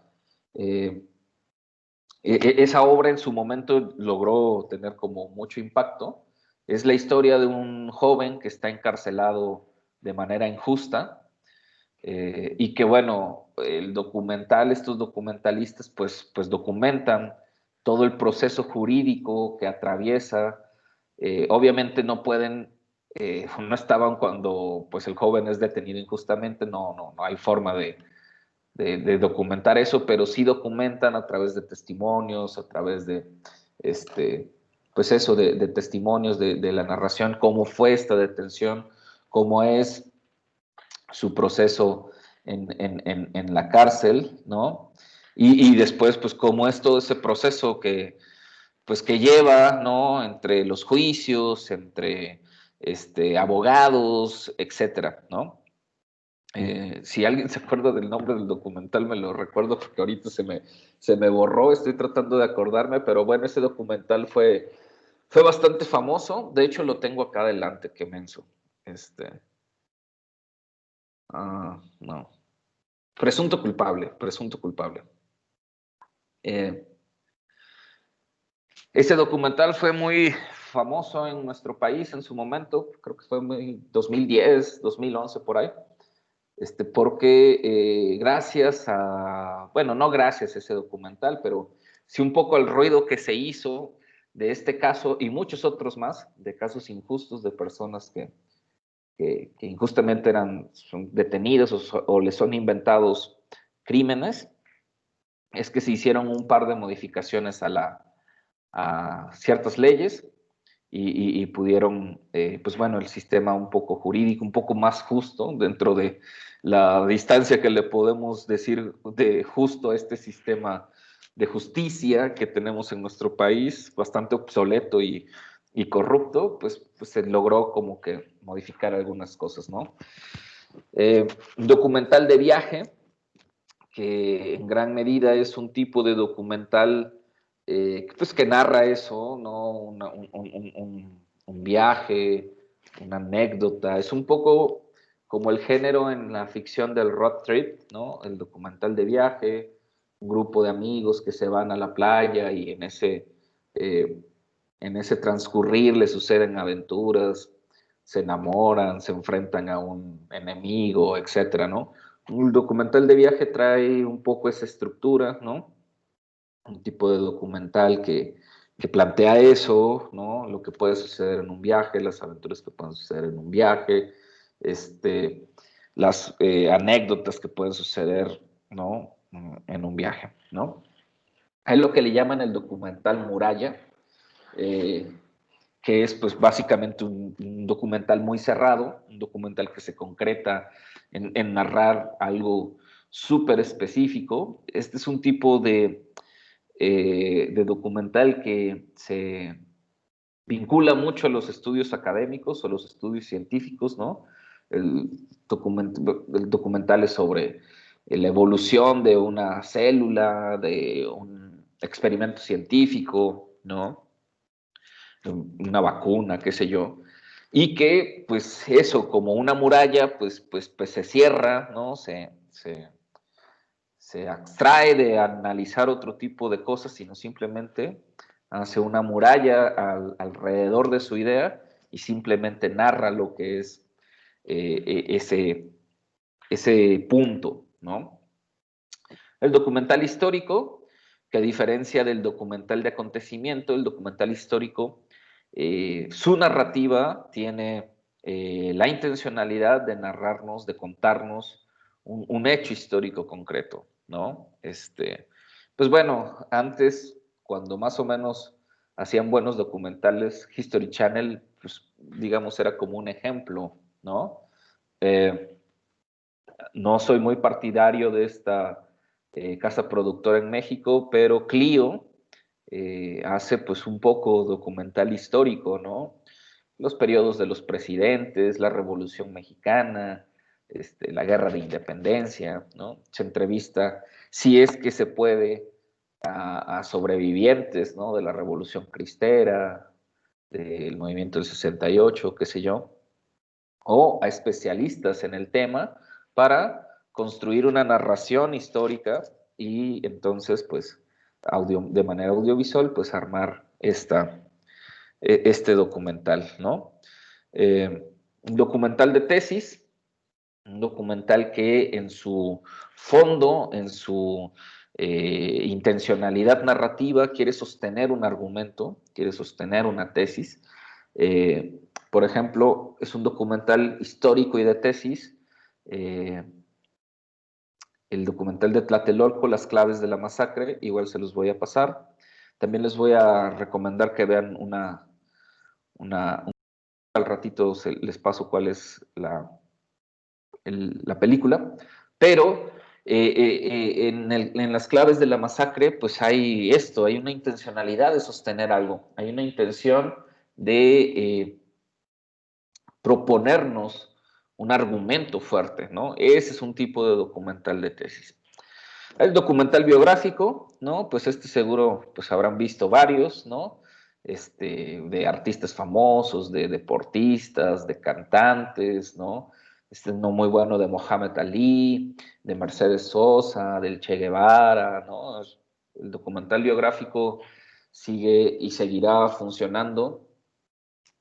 Esa obra en su momento logró tener como mucho impacto. Es la historia de un joven que está encarcelado de manera injusta, y que bueno, estos documentalistas pues documentan todo el proceso jurídico que atraviesa. Obviamente no estaban cuando pues el joven es detenido injustamente, no hay forma de documentar eso, pero sí documentan a través de testimonios, a través de pues eso, de testimonios, de la narración, cómo fue esta detención, cómo es su proceso en la cárcel, ¿no? Y después, pues, cómo es todo ese proceso pues, que lleva, ¿no? Entre los juicios, entre abogados, etcétera, ¿no? Si alguien se acuerda del nombre del documental, me lo recuerdo porque ahorita se me borró, estoy tratando de acordarme, pero bueno, ese documental fue bastante famoso. De hecho, lo tengo acá adelante, qué menso. No. Presunto culpable. Ese documental fue muy famoso en nuestro país en su momento, creo que fue muy 2010, 2011 por ahí, porque bueno, no gracias a ese documental, pero sí un poco al ruido que se hizo de este caso y muchos otros más, de casos injustos de personas que injustamente son detenidos o les son inventados crímenes, es que se hicieron un par de modificaciones a ciertas leyes y pudieron, pues bueno, el sistema un poco jurídico, un poco más justo dentro de la distancia que le podemos decir de justo a este sistema de justicia que tenemos en nuestro país, bastante obsoleto y corrupto, pues se logró como que modificar algunas cosas, ¿no? Un documental de viaje, que en gran medida es un tipo de documental pues que narra eso, ¿no? Un viaje, una anécdota, es un poco como el género en la ficción del road trip, ¿no? El documental de viaje, un grupo de amigos que se van a la playa y en ese transcurrir le suceden aventuras, se enamoran, se enfrentan a un enemigo, etcétera, ¿no? Un documental de viaje trae un poco esa estructura, ¿no? Un tipo de documental que plantea eso, ¿no? Lo que puede suceder en un viaje, las aventuras que pueden suceder en un viaje, las anécdotas que pueden suceder, ¿no? En un viaje, ¿no? Es lo que le llaman el documental muralla, que es pues básicamente un documental muy cerrado, un documental que se concreta en narrar algo súper específico. Este es un tipo de documental que se vincula mucho a los estudios académicos o los estudios científicos, ¿no? El, el documental es sobre la evolución de una célula, de un experimento científico, ¿no? Una vacuna, qué sé yo, y que pues eso, como una muralla, pues se cierra, ¿no? Se abstrae de analizar otro tipo de cosas, sino simplemente hace una muralla alrededor de su idea y simplemente narra lo que es ese punto, ¿no? El documental histórico, que a diferencia del documental de acontecimiento, el documental histórico, su narrativa tiene la intencionalidad de narrarnos, de contarnos un hecho histórico concreto, ¿no? Pues bueno, antes, cuando más o menos hacían buenos documentales, History Channel, pues digamos, era como un ejemplo, ¿no? No soy muy partidario de esta casa productora en México, pero Clio hace pues un poco documental histórico, ¿no? Los periodos de los presidentes, la Revolución Mexicana, la Guerra de Independencia, ¿no? Se entrevista, si es que se puede, a sobrevivientes, ¿no? De la Revolución Cristera, del movimiento del 68, qué sé yo, o a especialistas en el tema para construir una narración histórica y entonces, pues, de manera audiovisual, pues, armar este documental, ¿no? Un documental de tesis, un documental que en su fondo, en su intencionalidad narrativa, quiere sostener un argumento, quiere sostener una tesis. Por ejemplo, es un documental histórico y de tesis, el documental de Tlatelolco, Las claves de la masacre, igual se los voy a pasar. También les voy a recomendar que vean al ratito les paso cuál es la película, pero en las claves de la masacre, pues hay esto, hay una intencionalidad de sostener algo, hay una intención de proponernos un argumento fuerte, ¿no? Ese es un tipo de documental de tesis. El documental biográfico, ¿no? Pues seguro pues habrán visto varios, ¿no? De artistas famosos, de deportistas, de cantantes, ¿no? No muy bueno de Mohamed Ali, de Mercedes Sosa, del Che Guevara, ¿no? El documental biográfico sigue y seguirá funcionando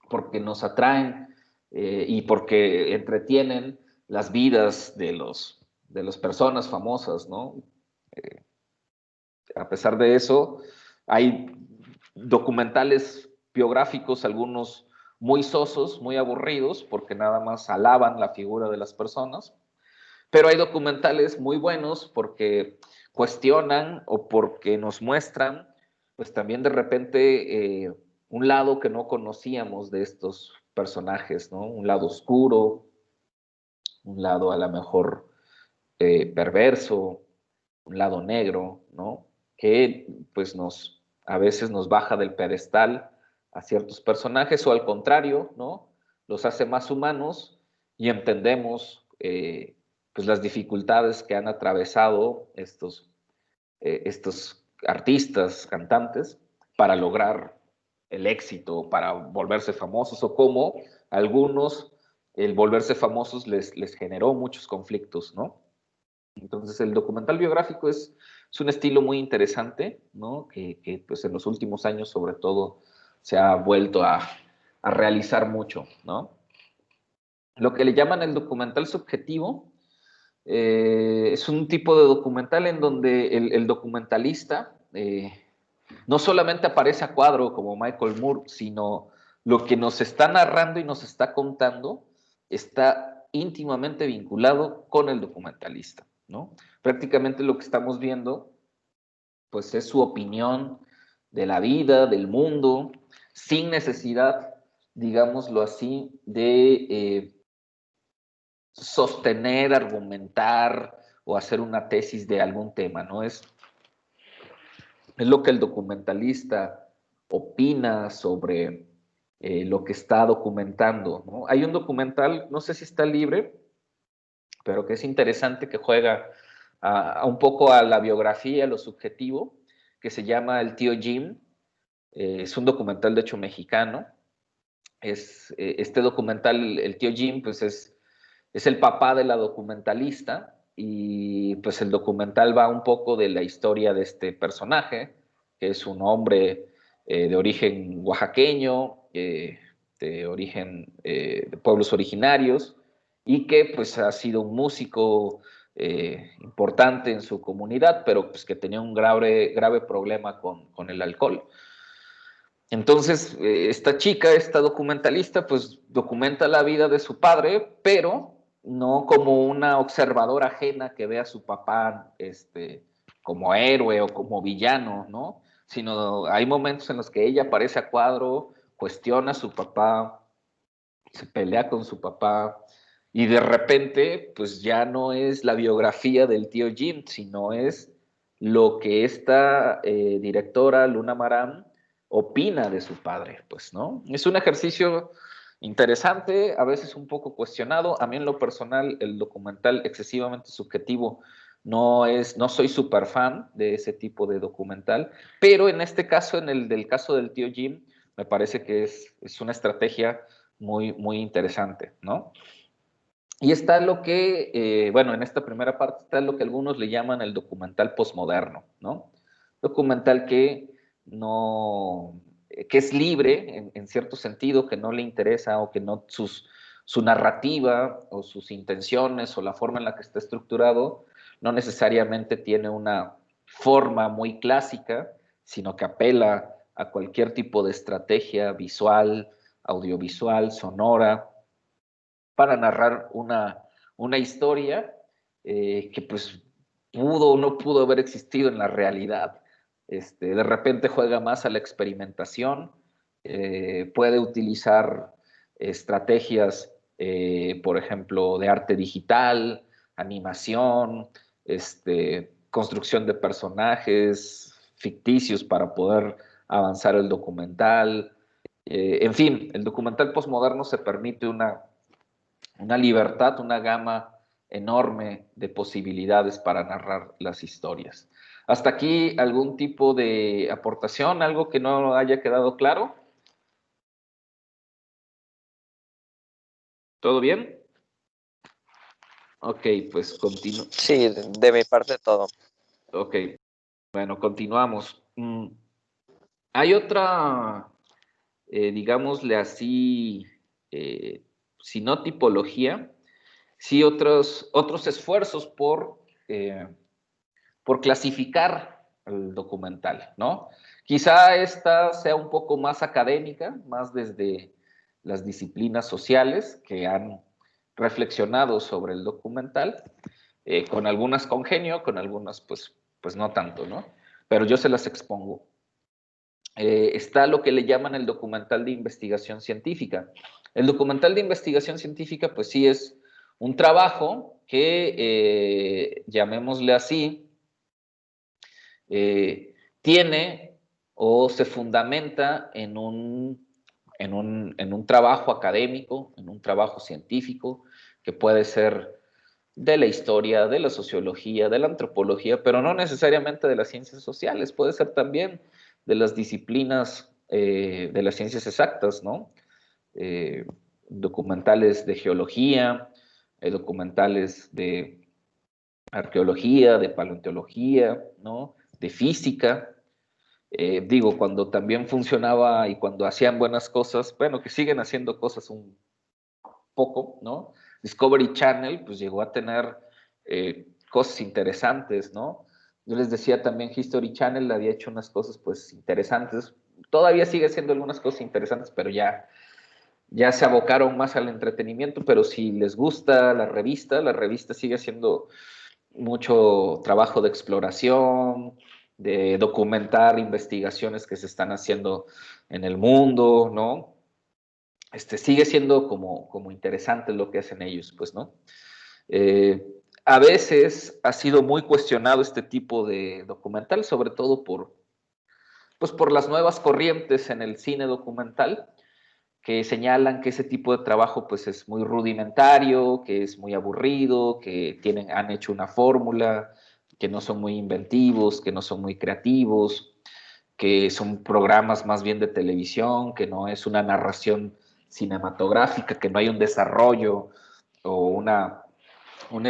porque nos atraen y porque entretienen las vidas de las personas famosas, ¿no? A pesar de eso, hay documentales biográficos, algunos muy sosos, muy aburridos, porque nada más alaban la figura de las personas, pero hay documentales muy buenos porque cuestionan o porque nos muestran, pues también de repente, un lado que no conocíamos de estos personajes, ¿no? Un lado oscuro, un lado a lo mejor perverso, un lado negro, ¿no? que pues a veces nos baja del pedestal a ciertos personajes, o al contrario, ¿no? Los hace más humanos y entendemos pues las dificultades que han atravesado estos artistas, cantantes, para lograr el éxito, para volverse famosos, o cómo algunos el volverse famosos les generó muchos conflictos, ¿no? Entonces el documental biográfico es un estilo muy interesante, ¿no? Que pues en los últimos años sobre todo se ha vuelto a realizar mucho, ¿no? Lo que le llaman el documental subjetivo es un tipo de documental en donde el documentalista no solamente aparece a cuadro como Michael Moore, sino lo que nos está narrando y nos está contando está íntimamente vinculado con el documentalista, ¿no? Prácticamente lo que estamos viendo pues es su opinión de la vida, del mundo, sin necesidad, digámoslo así, de sostener, argumentar o hacer una tesis de algún tema, ¿no? Es lo que el documentalista opina sobre lo que está documentando, ¿no? Hay un documental, no sé si está libre, pero que es interesante, que juega un poco a la biografía, a lo subjetivo, que se llama El Tío Jim. Es un documental, de hecho, mexicano. Este documental, El Tío Jim, pues es el papá de la documentalista, y pues el documental va un poco de la historia de este personaje, que es un hombre de origen oaxaqueño, de origen de pueblos originarios, y que pues ha sido un músico importante en su comunidad, pero pues que tenía un grave problema con el alcohol. Entonces, esta chica, esta documentalista, pues documenta la vida de su padre, pero no como una observadora ajena que ve a su papá como héroe o como villano, ¿no? Sino hay momentos en los que ella aparece a cuadro, cuestiona a su papá, se pelea con su papá, y de repente, pues ya no es la biografía del tío Jim, sino es lo que esta directora, Luna Maram, opina de su padre, pues, ¿no? Es un ejercicio interesante, a veces un poco cuestionado. A mí en lo personal, el documental excesivamente subjetivo no soy súper fan de ese tipo de documental, pero en este caso, del caso del tío Jim, me parece que es una estrategia muy, muy interesante, ¿no? Y está lo que, bueno, en esta primera parte está lo que algunos le llaman el documental posmoderno, ¿no? Documental que es libre en cierto sentido, que no le interesa, o que no su narrativa o sus intenciones o la forma en la que está estructurado no necesariamente tiene una forma muy clásica, sino que apela a cualquier tipo de estrategia visual, audiovisual, sonora, para narrar una historia que pues pudo o no pudo haber existido en la realidad. De repente juega más a la experimentación, puede utilizar estrategias, por ejemplo, de arte digital, animación, construcción de personajes ficticios para poder avanzar el documental. En fin, el documental posmoderno se permite una libertad, una gama enorme de posibilidades para narrar las historias. ¿Hasta aquí algún tipo de aportación, algo que no haya quedado claro? ¿Todo bien? Ok, pues continúo. Sí, de mi parte todo. Ok, bueno, continuamos. Hay otra, digámosle así, si no tipología, sí otros esfuerzos por clasificar el documental, ¿no? Quizá esta sea un poco más académica, más desde las disciplinas sociales que han reflexionado sobre el documental, con algunas congenio, con algunas pues no tanto, ¿no? Pero yo se las expongo. Está lo que le llaman el documental de investigación científica. El documental de investigación científica, pues sí es un trabajo que, llamémosle así, tiene o se fundamenta en un trabajo académico, en un trabajo científico, que puede ser de la historia, de la sociología, de la antropología, pero no necesariamente de las ciencias sociales, puede ser también de las disciplinas de las ciencias exactas, ¿no? Documentales de geología, documentales de arqueología, de paleontología, ¿no? De física. Digo, cuando también funcionaba y cuando hacían buenas cosas, bueno, que siguen haciendo cosas un poco, ¿no? Discovery Channel, pues llegó a tener cosas interesantes, ¿no? Yo les decía también History Channel había hecho unas cosas, pues, interesantes. Todavía sigue haciendo algunas cosas interesantes, pero ya se abocaron más al entretenimiento, pero si les gusta la revista sigue haciendo mucho trabajo de exploración, de documentar investigaciones que se están haciendo en el mundo, ¿no? Sigue siendo como interesante lo que hacen ellos, pues, ¿no? A veces ha sido muy cuestionado este tipo de documental, sobre todo pues por las nuevas corrientes en el cine documental, que señalan que ese tipo de trabajo pues es muy rudimentario, que es muy aburrido, que han hecho una fórmula, que no son muy inventivos, que no son muy creativos, que son programas más bien de televisión, que no es una narración cinematográfica, que no hay un desarrollo o un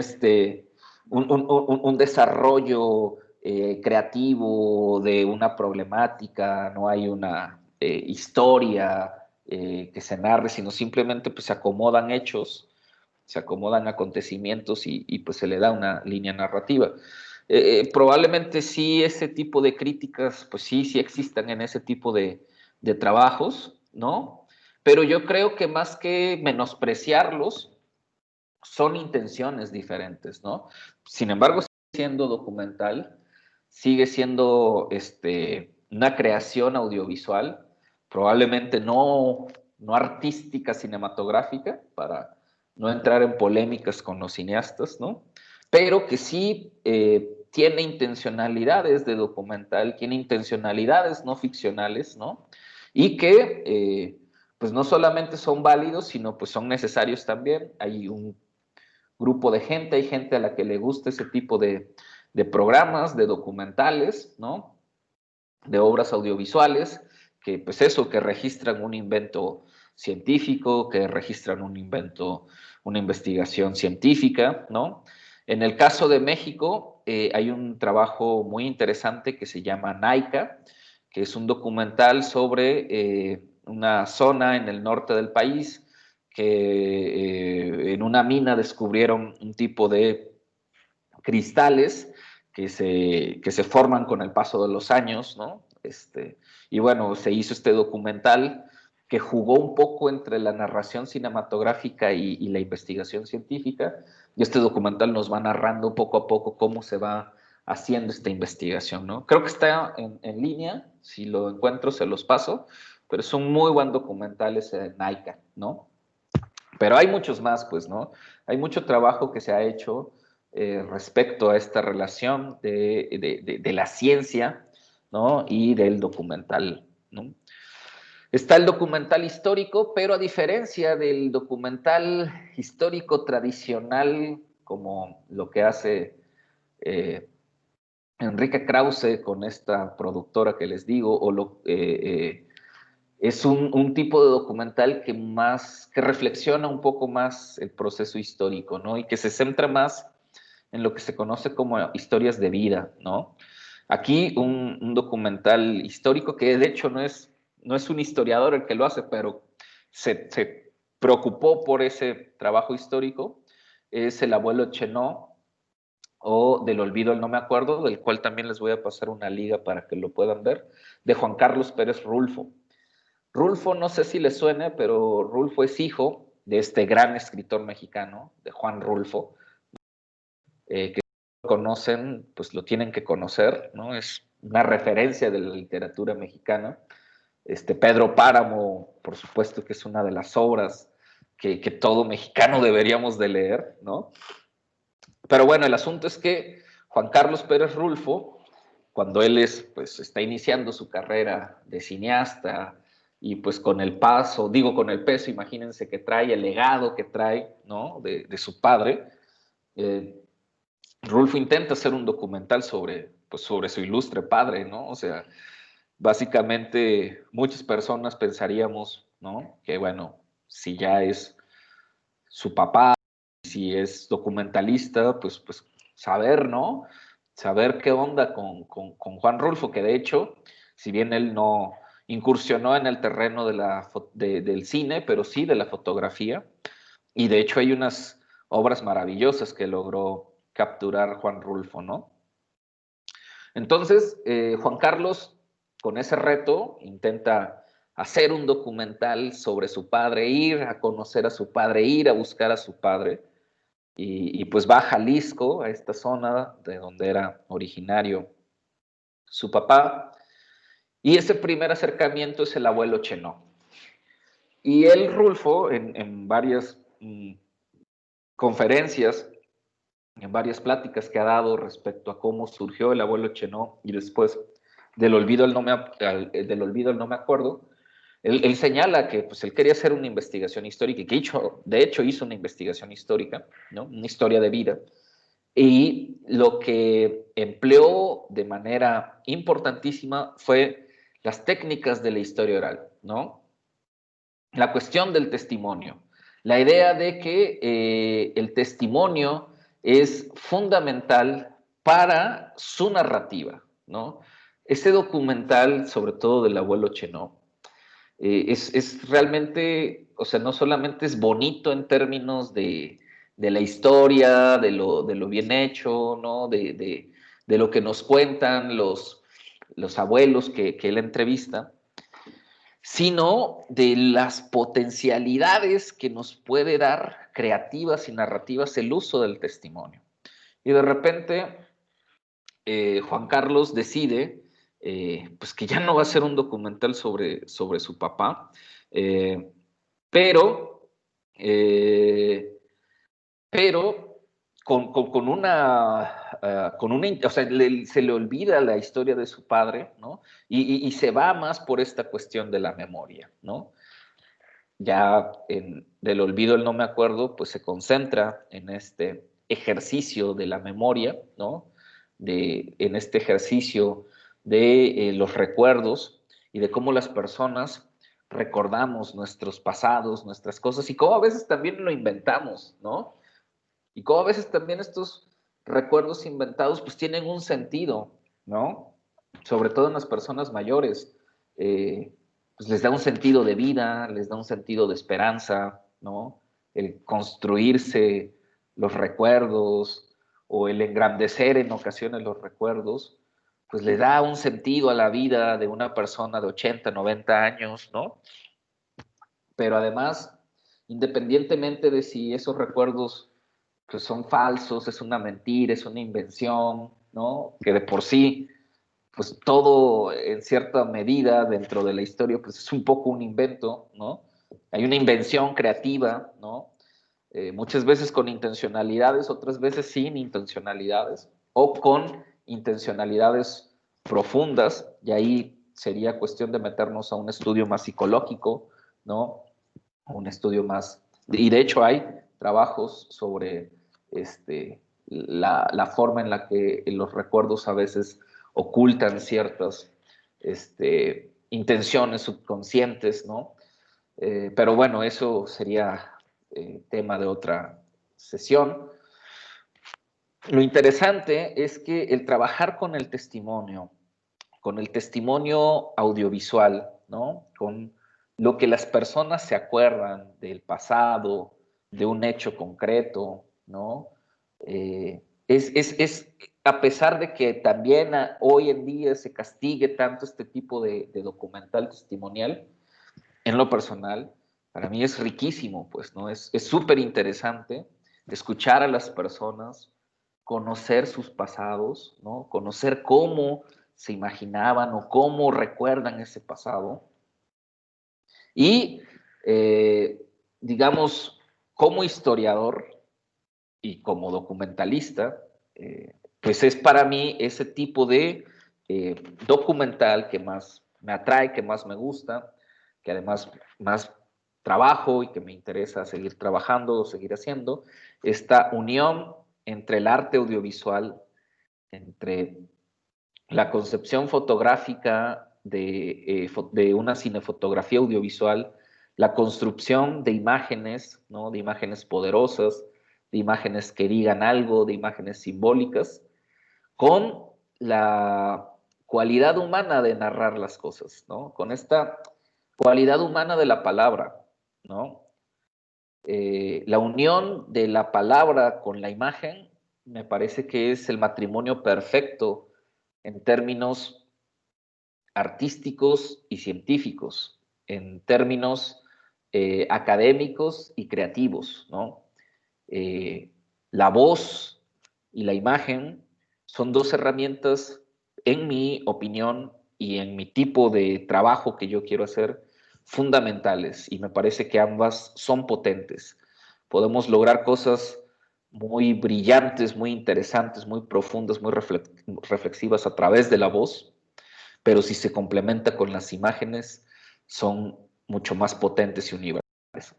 desarrollo creativo de una problemática, no hay una historia que se narre, sino simplemente pues se acomodan hechos, se acomodan acontecimientos y pues se le da una línea narrativa. Probablemente sí ese tipo de críticas, pues sí existan en ese tipo de trabajos, ¿no? Pero yo creo que más que menospreciarlos, son intenciones diferentes, ¿no? Sin embargo, sigue siendo documental, sigue siendo una creación audiovisual, probablemente no artística cinematográfica, para no entrar en polémicas con los cineastas, ¿no? Pero que sí tiene intencionalidades de documental, tiene intencionalidades no ficcionales, ¿no? Y que pues no solamente son válidos, sino pues son necesarios también. Hay un grupo de gente, hay gente a la que le gusta ese tipo de programas, de documentales, ¿no? De obras audiovisuales, que pues eso, que registran un invento científico, que registran un invento, una investigación científica, ¿no? En el caso de México, hay un trabajo muy interesante que se llama NAICA, que es un documental sobre una zona en el norte del país, que en una mina descubrieron un tipo de cristales que se forman con el paso de los años, ¿no? Y bueno, se hizo este documental que jugó un poco entre la narración cinematográfica y la investigación científica, y este documental nos va narrando poco a poco cómo se va haciendo esta investigación, ¿no? Creo que está en línea, si lo encuentro se los paso, pero es un muy buen documental ese de NAICA, ¿no? Pero hay muchos más, pues, ¿no? Hay mucho trabajo que se ha hecho respecto a esta relación de la ciencia, ¿no? Y del documental, ¿no? Está el documental histórico, pero a diferencia del documental histórico tradicional, como lo que hace Enrique Krause con esta productora que les digo, es un tipo de documental que reflexiona un poco más el proceso histórico, ¿no? Y que se centra más en lo que se conoce como historias de vida, ¿no? Aquí un documental histórico que de hecho no es un historiador el que lo hace, pero se preocupó por ese trabajo histórico, es El abuelo Chenó, o Del olvido al no me acuerdo, del cual también les voy a pasar una liga para que lo puedan ver, de Juan Carlos Pérez Rulfo. Rulfo, no sé si le suene, pero Rulfo es hijo de este gran escritor mexicano, de Juan Rulfo, que si lo conocen, pues lo tienen que conocer, ¿no? Es una referencia de la literatura mexicana. Pedro Páramo, por supuesto que es una de las obras que todo mexicano deberíamos de leer, ¿no? Pero bueno, el asunto es que Juan Carlos Pérez Rulfo cuando él pues está iniciando su carrera de cineasta y pues con el peso, imagínense, que trae, el legado que trae, ¿no? de su padre, Rulfo intenta hacer un documental pues sobre su ilustre padre, ¿no? O sea, básicamente muchas personas pensaríamos, ¿no? Que bueno, si ya es su papá, si es documentalista, pues saber, ¿no? Saber qué onda con Juan Rulfo, que de hecho, si bien él no incursionó en el terreno del cine, pero sí de la fotografía, y de hecho hay unas obras maravillosas que logró capturar Juan Rulfo, ¿no? Entonces, Juan Carlos, con ese reto, intenta hacer un documental sobre su padre, ir a conocer a su padre, ir a buscar a su padre, y pues va a Jalisco, a esta zona de donde era originario su papá, y ese primer acercamiento es el abuelo Chenó. Y él, Rulfo, en varias conferencias, en varias pláticas que ha dado respecto a cómo surgió el abuelo Chenó y después del olvido el no me acuerdo, él señala que pues, él quería hacer una investigación histórica y que de hecho hizo una investigación histórica, ¿no? Una historia de vida, y lo que empleó de manera importantísima fue las técnicas de la historia oral, ¿no? La cuestión del testimonio, la idea de que el testimonio es fundamental para su narrativa, ¿no? Ese documental, sobre todo del abuelo Chenó, es realmente, o sea, no solamente es bonito en términos de la historia, de lo bien hecho, ¿no? De lo que nos cuentan los abuelos que él entrevista, sino de las potencialidades que nos puede dar creativas y narrativas el uso del testimonio. Y de repente, Juan Carlos decide pues que ya no va a ser un documental sobre su papá, pero con una, o sea, se le olvida la historia de su padre, ¿no? Y se va más por esta cuestión de la memoria, ¿no? Ya del olvido el no me acuerdo, pues se concentra en este ejercicio de la memoria, ¿no? En este ejercicio de los recuerdos y de cómo las personas recordamos nuestros pasados, nuestras cosas, y cómo a veces también lo inventamos, ¿no? Y cómo a veces también estos recuerdos inventados pues tienen un sentido, ¿no? Sobre todo en las personas mayores. Pues les da un sentido de vida, les da un sentido de esperanza, ¿no? El construirse los recuerdos o el engrandecer en ocasiones los recuerdos, pues le da un sentido a la vida de una persona de 80, 90 años, ¿no? Pero además, independientemente de si esos recuerdos pues son falsos, es una mentira, es una invención, ¿no? Que de por sí, pues todo en cierta medida dentro de la historia, pues es un poco un invento, ¿no? Hay una invención creativa, ¿no? Muchas veces con intencionalidades, otras veces sin intencionalidades, o con intencionalidades profundas, y ahí sería cuestión de meternos a un estudio más psicológico, ¿no? Un estudio más, y de hecho hay trabajos sobre la forma en la que los recuerdos a veces ocultan ciertas intenciones subconscientes, ¿no? Pero bueno, eso sería tema de otra sesión. Lo interesante es que el trabajar con el testimonio audiovisual, ¿no? Con lo que las personas se acuerdan del pasado, de un hecho concreto, ¿no? A pesar de que también hoy en día se castigue tanto este tipo de documental testimonial, en lo personal, para mí es riquísimo, pues, ¿no? Es súper interesante escuchar a las personas, conocer sus pasados, ¿no? Conocer cómo se imaginaban o cómo recuerdan ese pasado. Y, digamos, como historiador y como documentalista, pues es para mí ese tipo de documental que más me atrae, que más me gusta, que además más trabajo y que me interesa seguir trabajando o seguir haciendo, esta unión entre el arte audiovisual, entre la concepción fotográfica de una cinefotografía audiovisual, la construcción de imágenes, ¿no? De imágenes poderosas, de imágenes que digan algo, de imágenes simbólicas, con la cualidad humana de narrar las cosas, ¿no? Con esta cualidad humana de la palabra, ¿no? La unión de la palabra con la imagen me parece que es el matrimonio perfecto en términos artísticos y científicos, en términos académicos y creativos, ¿no? La voz y la imagen son dos herramientas, en mi opinión y en mi tipo de trabajo que yo quiero hacer, fundamentales, y me parece que ambas son potentes. Podemos lograr cosas muy brillantes, muy interesantes, muy profundas, muy reflexivas a través de la voz, pero si se complementa con las imágenes, son mucho más potentes y universales.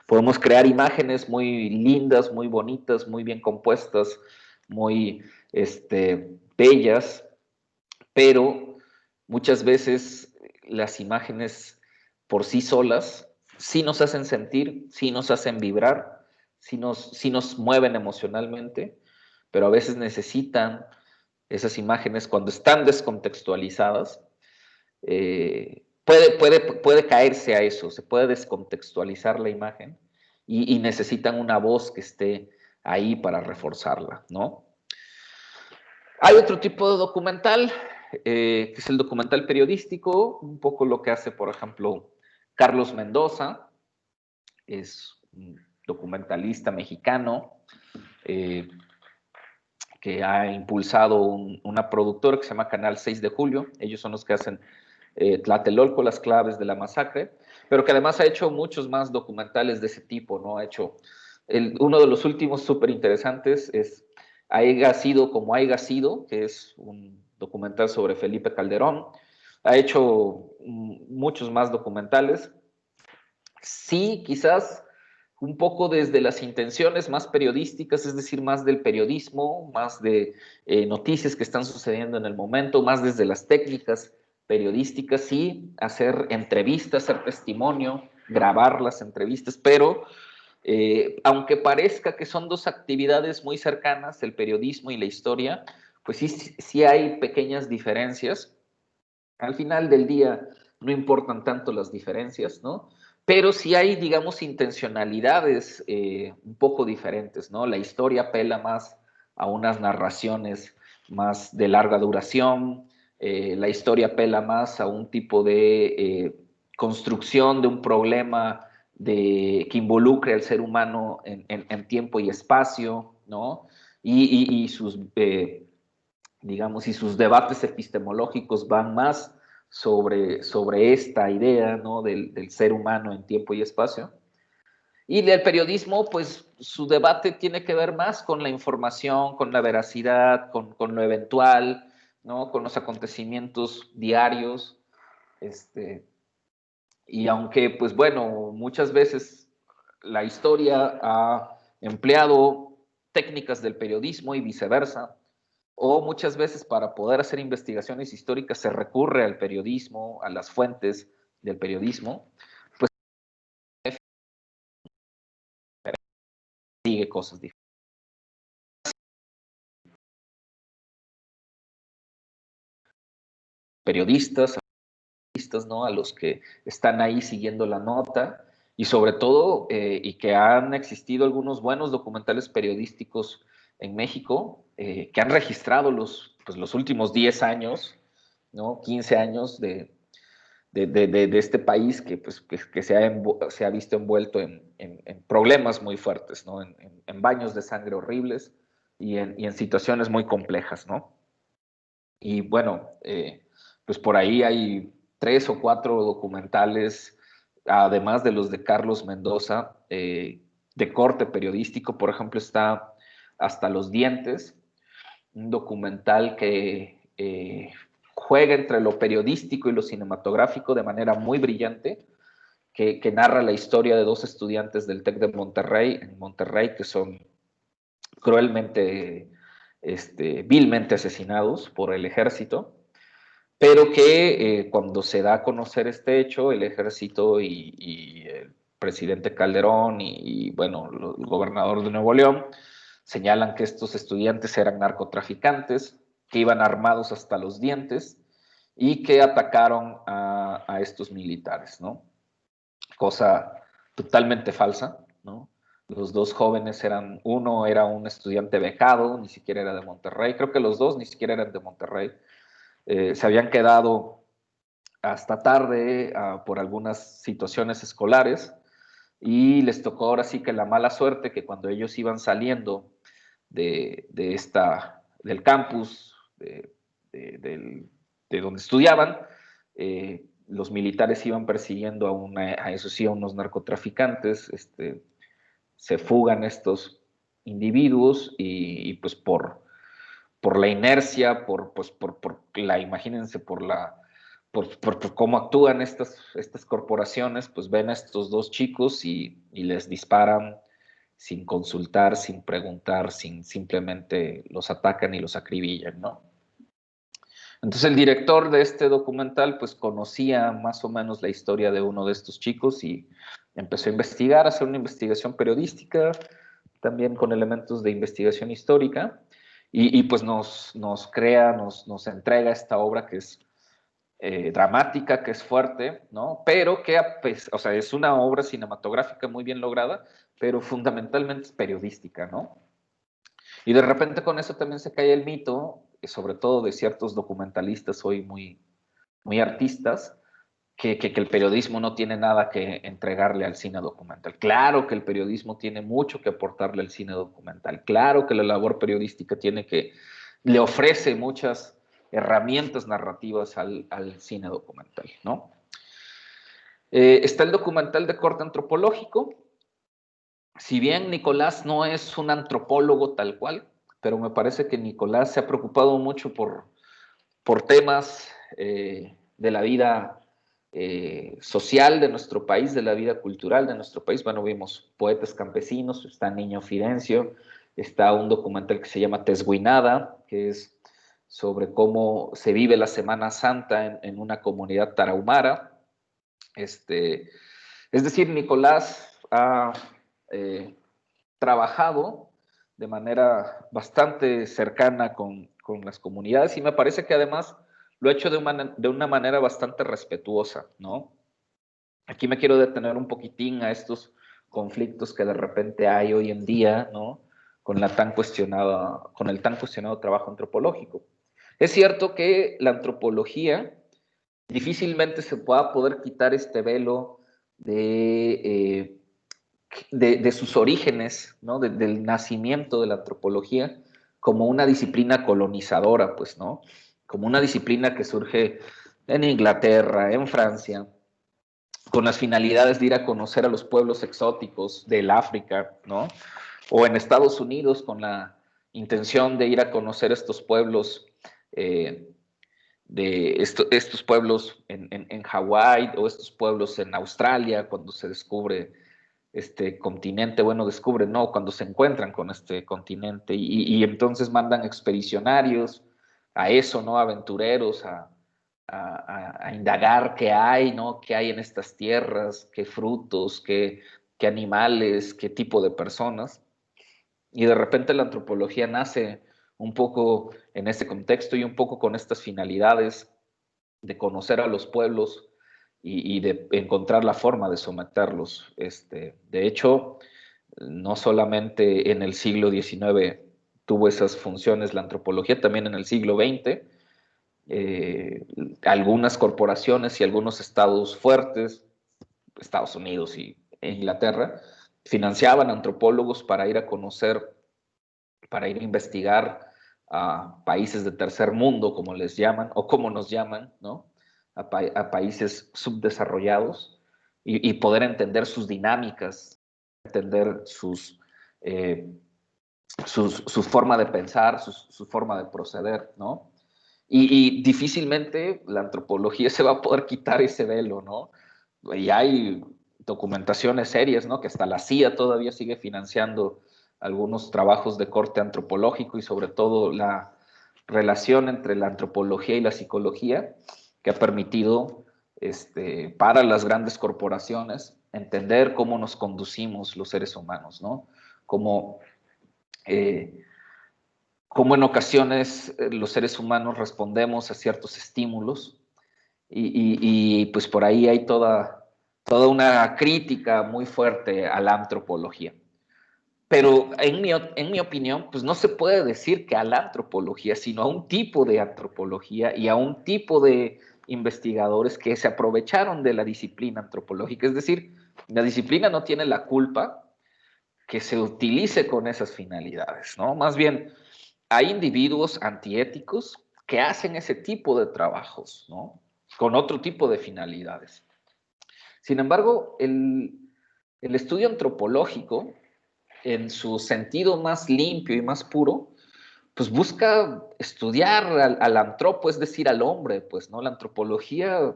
Podemos crear imágenes muy lindas, muy bonitas, muy bien compuestas, muy bellas, pero muchas veces las imágenes por sí solas sí nos hacen sentir, sí nos hacen vibrar, sí nos mueven emocionalmente, pero a veces necesitan esas imágenes cuando están descontextualizadas. Puede caerse a eso, se puede descontextualizar la imagen y necesitan una voz que esté ahí para reforzarla, ¿no? Hay otro tipo de documental, que es el documental periodístico, un poco lo que hace, por ejemplo, Carlos Mendoza, es un documentalista mexicano, que ha impulsado una productora que se llama Canal 6 de Julio. Ellos son los que hacen Tlatelolco, las claves de la masacre, pero que además ha hecho muchos más documentales de ese tipo, ¿no? Ha hecho, uno de los últimos súper interesantes es Haiga sido como haiga sido, que es un documental sobre Felipe Calderón. Ha hecho muchos más documentales. Sí, quizás un poco desde las intenciones más periodísticas, es decir, más del periodismo, más de noticias que están sucediendo en el momento, más desde las técnicas periodísticas, sí, hacer entrevistas, hacer testimonio, grabar las entrevistas, pero aunque parezca que son dos actividades muy cercanas, el periodismo y la historia, pues sí hay pequeñas diferencias. Al final del día no importan tanto las diferencias, ¿no? Pero sí hay, digamos, intencionalidades un poco diferentes, ¿no? La historia apela más a unas narraciones más de larga duración, la historia apela más a un tipo de construcción de un problema que involucre al ser humano en tiempo y espacio, ¿no? Y sus, digamos, y sus debates epistemológicos van más sobre esta idea, ¿no? del ser humano en tiempo y espacio. Y el periodismo, pues su debate tiene que ver más con la información, con la veracidad, con lo eventual, ¿no? Con los acontecimientos diarios. Y aunque, pues bueno, muchas veces la historia ha empleado técnicas del periodismo y viceversa, o muchas veces para poder hacer investigaciones históricas se recurre al periodismo, a las fuentes del periodismo, pues sigue cosas diferentes. Periodistas, ¿no? A los que están ahí siguiendo la nota y sobre todo, y que han existido algunos buenos documentales periodísticos en México que han registrado los últimos 10 años, ¿no? 15 años de este país que, pues, que se ha visto envuelto en problemas muy fuertes, ¿no? En baños de sangre horribles y en situaciones muy complejas, ¿no? Y bueno, pues por ahí hay 3 o 4 documentales, además de los de Carlos Mendoza, de corte periodístico. Por ejemplo, está Hasta los dientes, un documental que juega entre lo periodístico y lo cinematográfico de manera muy brillante, que narra la historia de dos estudiantes del TEC de Monterrey, en Monterrey, que son cruelmente, vilmente asesinados por el ejército, pero que cuando se da a conocer este hecho, el ejército y el presidente Calderón y bueno, el gobernador de Nuevo León señalan que estos estudiantes eran narcotraficantes, que iban armados hasta los dientes y que atacaron a estos militares, ¿no? Cosa totalmente falsa, ¿no? Los dos jóvenes uno era un estudiante becado, ni siquiera era de Monterrey, creo que los dos ni siquiera eran de Monterrey, se habían quedado hasta tarde por algunas situaciones escolares y les tocó ahora sí que la mala suerte que cuando ellos iban saliendo del campus, de donde estudiaban, los militares iban persiguiendo a eso sí, a unos narcotraficantes, se fugan estos individuos y pues por la inercia, imagínense, por cómo actúan estas corporaciones, pues ven a estos dos chicos y les disparan sin consultar, sin preguntar, simplemente los atacan y los acribillan, ¿no? Entonces el director de este documental pues conocía más o menos la historia de uno de estos chicos y empezó a investigar, a hacer una investigación periodística, también con elementos de investigación histórica, y pues nos entrega esta obra que es dramática, que es fuerte, ¿no? Pero que, pues, o sea, es una obra cinematográfica muy bien lograda, pero fundamentalmente es periodística, ¿no? Y de repente con eso también se cae el mito, sobre todo de ciertos documentalistas hoy muy artistas, que el periodismo no tiene nada que entregarle al cine documental. Claro que el periodismo tiene mucho que aportarle al cine documental. Claro que la labor periodística le ofrece muchas herramientas narrativas al cine documental, ¿no? Está el documental de corte antropológico. Si bien Nicolás no es un antropólogo tal cual, pero me parece que Nicolás se ha preocupado mucho por temas de la vida social de nuestro país, de la vida cultural de nuestro país. Bueno, vimos Poetas Campesinos, está Niño Fidencio, está un documental que se llama Tesguinada, que es sobre cómo se vive la Semana Santa en una comunidad tarahumara. Es decir, Nicolás ha trabajado de manera bastante cercana con las comunidades y me parece que además lo ha hecho de una manera bastante respetuosa, ¿no? Aquí me quiero detener un poquitín a estos conflictos que de repente hay hoy en día, ¿no? Con el tan cuestionado trabajo antropológico. Es cierto que la antropología difícilmente se pueda poder quitar este velo de sus orígenes, ¿no? Del nacimiento de la antropología como una disciplina colonizadora, pues, ¿no? Como una disciplina que surge en Inglaterra, en Francia, con las finalidades de ir a conocer a los pueblos exóticos del África, ¿no? O en Estados Unidos con la intención de ir a conocer estos pueblos, estos pueblos en Hawái o estos pueblos en Australia, cuando se descubre este continente, bueno, descubren, ¿no? Cuando se encuentran con este continente y entonces mandan expedicionarios a eso, ¿no? Aventureros a indagar qué hay, ¿no? Qué hay en estas tierras, qué frutos, qué animales, qué tipo de personas. Y de repente la antropología nace un poco en ese contexto y un poco con estas finalidades de conocer a los pueblos y de encontrar la forma de someterlos. De hecho, no solamente en el siglo XIX tuvo esas funciones la antropología, también en el siglo XX, algunas corporaciones y algunos estados fuertes, Estados Unidos e Inglaterra, financiaban antropólogos para ir a conocer, para ir a investigar a países de tercer mundo, como les llaman, o como nos llaman, ¿no? A países subdesarrollados y poder entender sus dinámicas, entender su forma de pensar, su forma de proceder, ¿no? Y difícilmente la antropología se va a poder quitar ese velo, ¿no? Y hay documentaciones serias, ¿no? Que hasta la CIA todavía sigue financiando algunos trabajos de corte antropológico y sobre todo la relación entre la antropología y la psicología, que ha permitido para las grandes corporaciones entender cómo nos conducimos los seres humanos, ¿no? Cómo en ocasiones los seres humanos respondemos a ciertos estímulos y pues por ahí hay toda una crítica muy fuerte a la antropología. Pero en mi opinión, pues no se puede decir que a la antropología, sino a un tipo de antropología y a un tipo de investigadores que se aprovecharon de la disciplina antropológica. Es decir, la disciplina no tiene la culpa que se utilice con esas finalidades, ¿no? Más bien, hay individuos antiéticos que hacen ese tipo de trabajos, ¿no? Con otro tipo de finalidades. Sin embargo, el estudio antropológico, en su sentido más limpio y más puro, pues busca estudiar al antropo, es decir, al hombre, pues, ¿no? La antropología,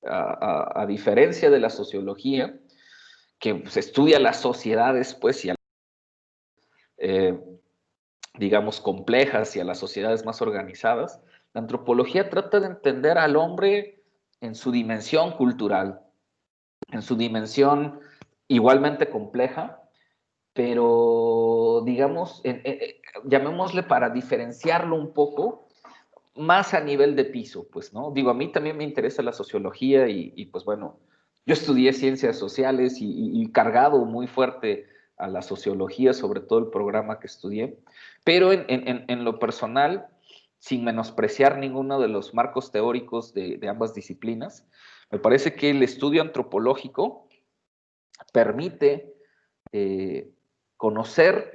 a diferencia de la sociología, que pues, estudia las sociedades, pues, y digamos, complejas y a las sociedades más organizadas, la antropología trata de entender al hombre en su dimensión cultural, en su dimensión igualmente compleja, pero digamos, llamémosle para diferenciarlo un poco, más a nivel de piso, pues, ¿no? Digo, a mí también me interesa la sociología y pues bueno, yo estudié ciencias sociales y cargado muy fuerte a la sociología, sobre todo el programa que estudié, pero en lo personal, sin menospreciar ninguno de los marcos teóricos de ambas disciplinas, me parece que el estudio antropológico permite conocernos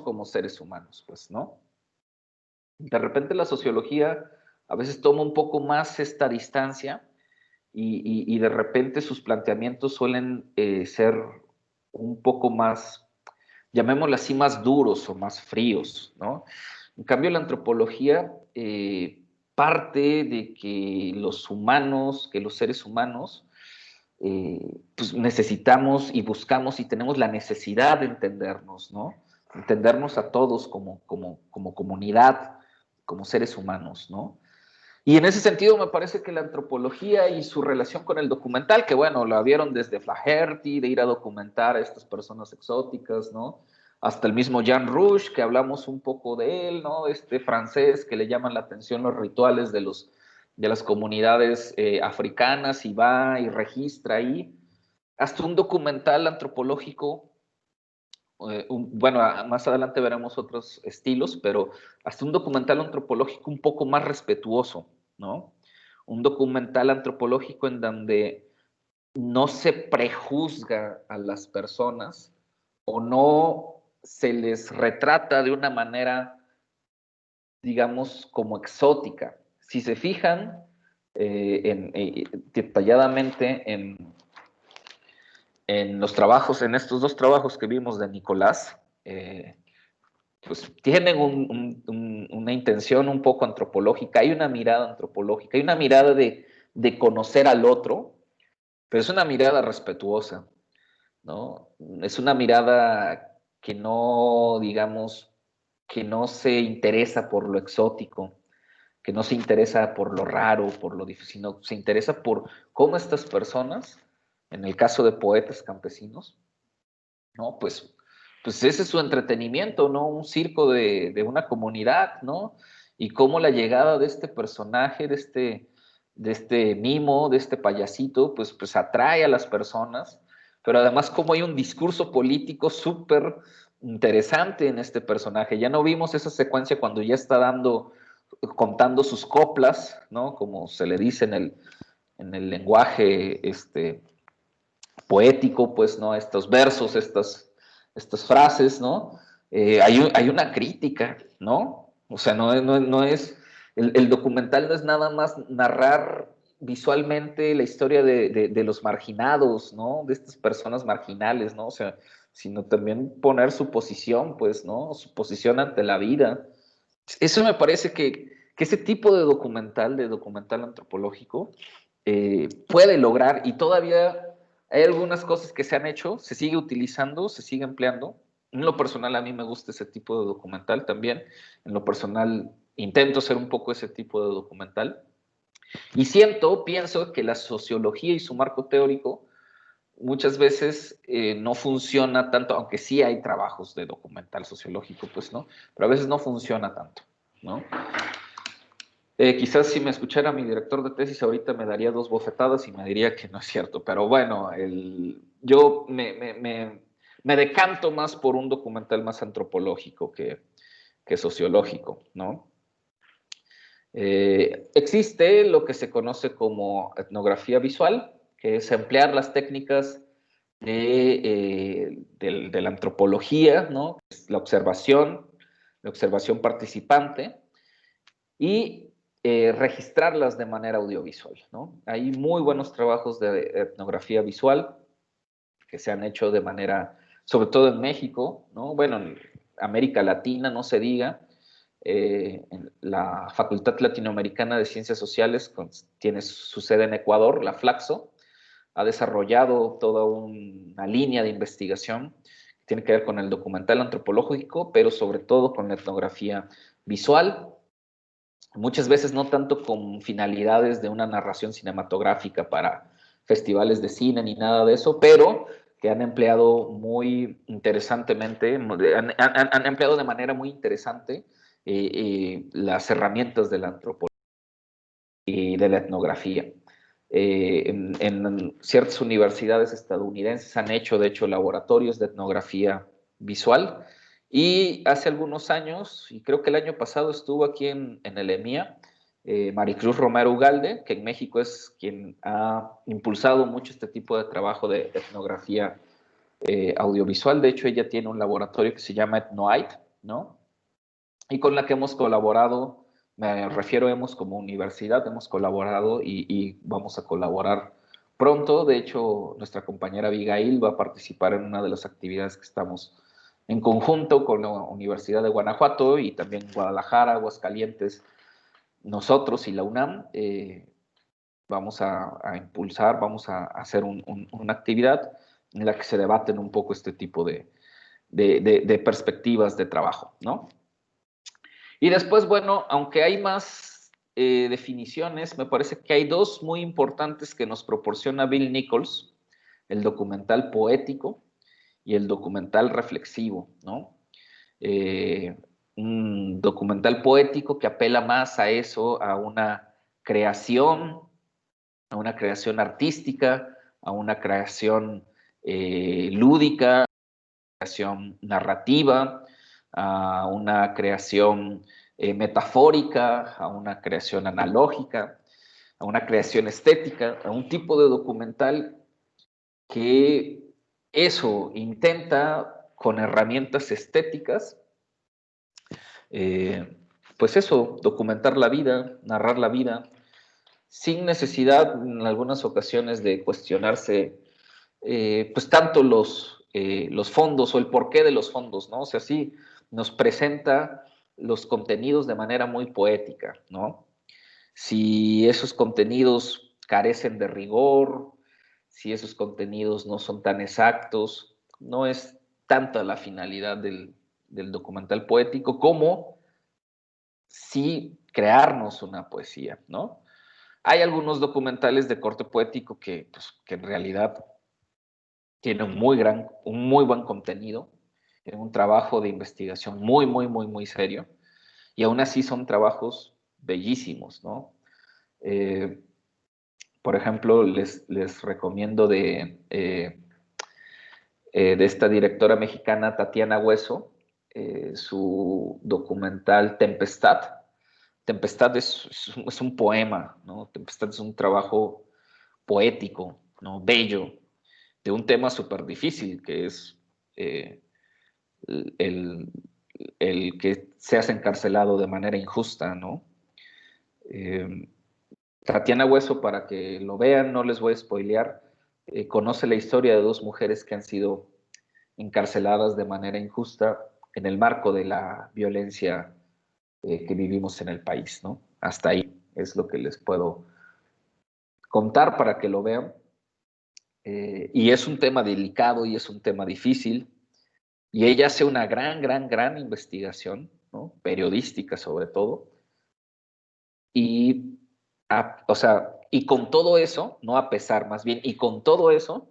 como seres humanos, pues, ¿no? De repente la sociología a veces toma un poco más esta distancia y de repente sus planteamientos suelen ser un poco más, llamémoslo así, más duros o más fríos, ¿no? En cambio, la antropología parte de que los humanos, que los seres humanos, pues necesitamos y buscamos y tenemos la necesidad de entendernos, ¿no? Entendernos a todos como comunidad, como seres humanos, ¿no? Y en ese sentido me parece que la antropología y su relación con el documental, que bueno, la vieron desde Flaherty, de ir a documentar a estas personas exóticas, ¿no? Hasta el mismo Jean Rouch, que hablamos un poco de él, ¿no? Este francés que le llaman la atención los rituales de las comunidades africanas y va y registra ahí. Hasta un documental antropológico, bueno, más adelante veremos otros estilos, pero hasta un documental antropológico un poco más respetuoso, ¿no? Un documental antropológico en donde no se prejuzga a las personas o no se les retrata de una manera, digamos, como exótica. Si se fijan detalladamente en los trabajos, en estos dos trabajos que vimos de Nicolás, pues tienen una intención un poco antropológica, hay una mirada antropológica, hay una mirada de conocer al otro, pero es una mirada respetuosa, ¿no? Es una mirada que no, digamos, que no se interesa por lo exótico, que no se interesa por lo raro, por lo difícil, sino se interesa por cómo estas personas, en el caso de poetas campesinos, ¿no? Pues ese es su entretenimiento, ¿no? Un circo de una comunidad, ¿no? Y cómo la llegada de este personaje, de este mimo, de este payasito, pues atrae a las personas, pero además cómo hay un discurso político súper interesante en este personaje. Ya no vimos esa secuencia cuando ya está contando sus coplas, ¿no? Como se le dice en el lenguaje poético, pues, ¿no? Estos versos, estas frases, ¿no? Hay una crítica, ¿no? O sea, no es, el documental no es nada más narrar visualmente la historia de los marginados, ¿no? De estas personas marginales, ¿no? O sea, sino también poner su posición, pues, ¿no? Su posición ante la vida, Eso me parece que ese tipo de documental antropológico, puede lograr, y todavía hay algunas cosas que se han hecho, se sigue utilizando, se sigue empleando. En lo personal a mí me gusta ese tipo de documental también. En lo personal intento ser un poco ese tipo de documental. Y pienso que la sociología y su marco teórico muchas veces no funciona tanto, aunque sí hay trabajos de documental sociológico, pues, ¿no? Pero a veces no funciona tanto, ¿no? Quizás si me escuchara mi director de tesis ahorita me daría 2 bofetadas y me diría que no es cierto, pero bueno, yo me decanto más por un documental más antropológico que sociológico, ¿no? Existe lo que se conoce como etnografía visual, que es emplear las técnicas de la antropología, ¿no? Es la observación participante, y registrarlas de manera audiovisual, ¿no? Hay muy buenos trabajos de etnografía visual que se han hecho de manera, sobre todo en México, ¿no? Bueno, en América Latina, no se diga. En la Facultad Latinoamericana de Ciencias Sociales tiene su sede en Ecuador, la Flaxo, ha desarrollado toda una línea de investigación que tiene que ver con el documental antropológico, pero sobre todo con la etnografía visual, muchas veces no tanto con finalidades de una narración cinematográfica para festivales de cine ni nada de eso, pero que han empleado muy interesantemente, han empleado de manera muy interesante las herramientas de la antropología y de la etnografía. En ciertas universidades estadounidenses han hecho, de hecho, laboratorios de etnografía visual, y hace algunos años, y creo que el año pasado estuvo aquí en el EMIA, Maricruz Romero Ugalde, que en México es quien ha impulsado mucho este tipo de trabajo de etnografía audiovisual. De hecho, ella tiene un laboratorio que se llama Etnoite, ¿no? Y con la que hemos colaborado, me refiero, hemos como universidad, hemos colaborado y vamos a colaborar pronto. De hecho, nuestra compañera Abigail va a participar en una de las actividades que estamos en conjunto con la Universidad de Guanajuato y también Guadalajara, Aguascalientes, nosotros y la UNAM. Vamos a impulsar, vamos a hacer una actividad en la que se debaten un poco este tipo de perspectivas de trabajo, ¿no? Y después, bueno, aunque hay más definiciones, me parece que hay 2 muy importantes que nos proporciona Bill Nichols: el documental poético y el documental reflexivo, ¿no? Un documental poético que apela más a eso, a una creación artística, a una creación lúdica, a una creación narrativa, a una creación metafórica, a una creación analógica, a una creación estética, a un tipo de documental que eso intenta con herramientas estéticas, pues eso, documentar la vida, narrar la vida, sin necesidad en algunas ocasiones de cuestionarse pues tanto los fondos o el porqué de los fondos, ¿no? O sea, sí, nos presenta los contenidos de manera muy poética, ¿no? Si esos contenidos carecen de rigor, si esos contenidos no son tan exactos, no es tanta la finalidad del documental poético como sí crearnos una poesía, ¿no? Hay algunos documentales de corte poético que en realidad tienen un muy buen contenido, tienen un trabajo de investigación muy serio, y aún así son trabajos bellísimos, ¿no? Por ejemplo, les recomiendo de esta directora mexicana Tatiana Hueso, su documental Tempestad. Tempestad es un poema, ¿no? Tempestad es un trabajo poético, ¿no? Bello, de un tema súper difícil, que es el, el que seas encarcelado de manera injusta, ¿no? Tatiana Hueso, para que lo vean, no les voy a spoilear, conoce la historia de 2 mujeres que han sido encarceladas de manera injusta en el marco de la violencia que vivimos en el país, ¿no? Hasta ahí es lo que les puedo contar para que lo vean. Y es un tema delicado y es un tema difícil. Y ella hace una gran investigación, ¿no? Periodística sobre todo. Y, o sea, y con todo eso, no a pesar más bien, y con todo eso,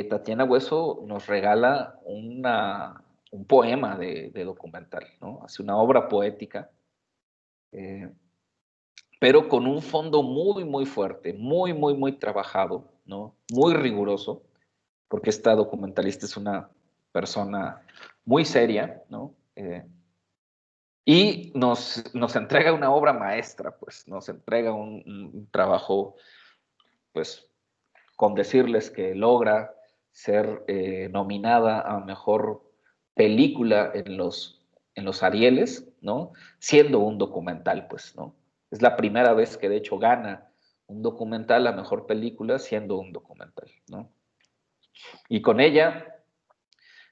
Tatiana Hueso nos regala un poema de documental, ¿no? Hace una obra poética, pero con un fondo muy fuerte, muy trabajado, ¿no? Muy riguroso, porque esta documentalista es una persona muy seria, ¿no? Y nos entrega una obra maestra, pues, nos entrega un trabajo, pues, con decirles que logra ser nominada a mejor película en los Arieles, ¿no? Siendo un documental, pues, ¿no? Es la primera vez que de hecho gana un documental a mejor película siendo un documental, ¿no? Y con ella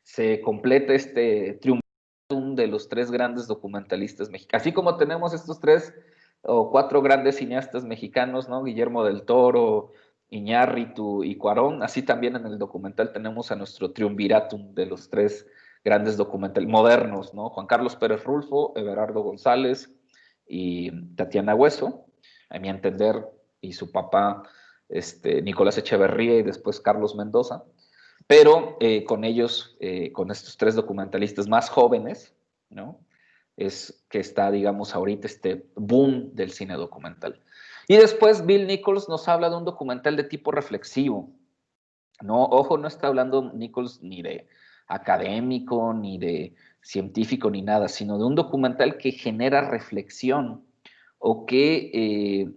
se completa este triunfo de los 3 grandes documentalistas mexicanos. Así como tenemos estos 3 o 4 grandes cineastas mexicanos, ¿no? Guillermo del Toro, Iñárritu y Cuarón, así también en el documental tenemos a nuestro triunviratum de los 3 grandes documentales modernos, ¿no? Juan Carlos Pérez Rulfo, Everardo González y Tatiana Hueso, a mi entender, y su papá, Nicolás Echeverría y después Carlos Mendoza. Pero con ellos, con estos 3 documentalistas más jóvenes, ¿no? Es que está, digamos, ahorita este boom del cine documental. Y después Bill Nichols nos habla de un documental de tipo reflexivo. No, ojo, no está hablando Nichols ni de académico, ni de científico, ni nada, sino de un documental que genera reflexión o que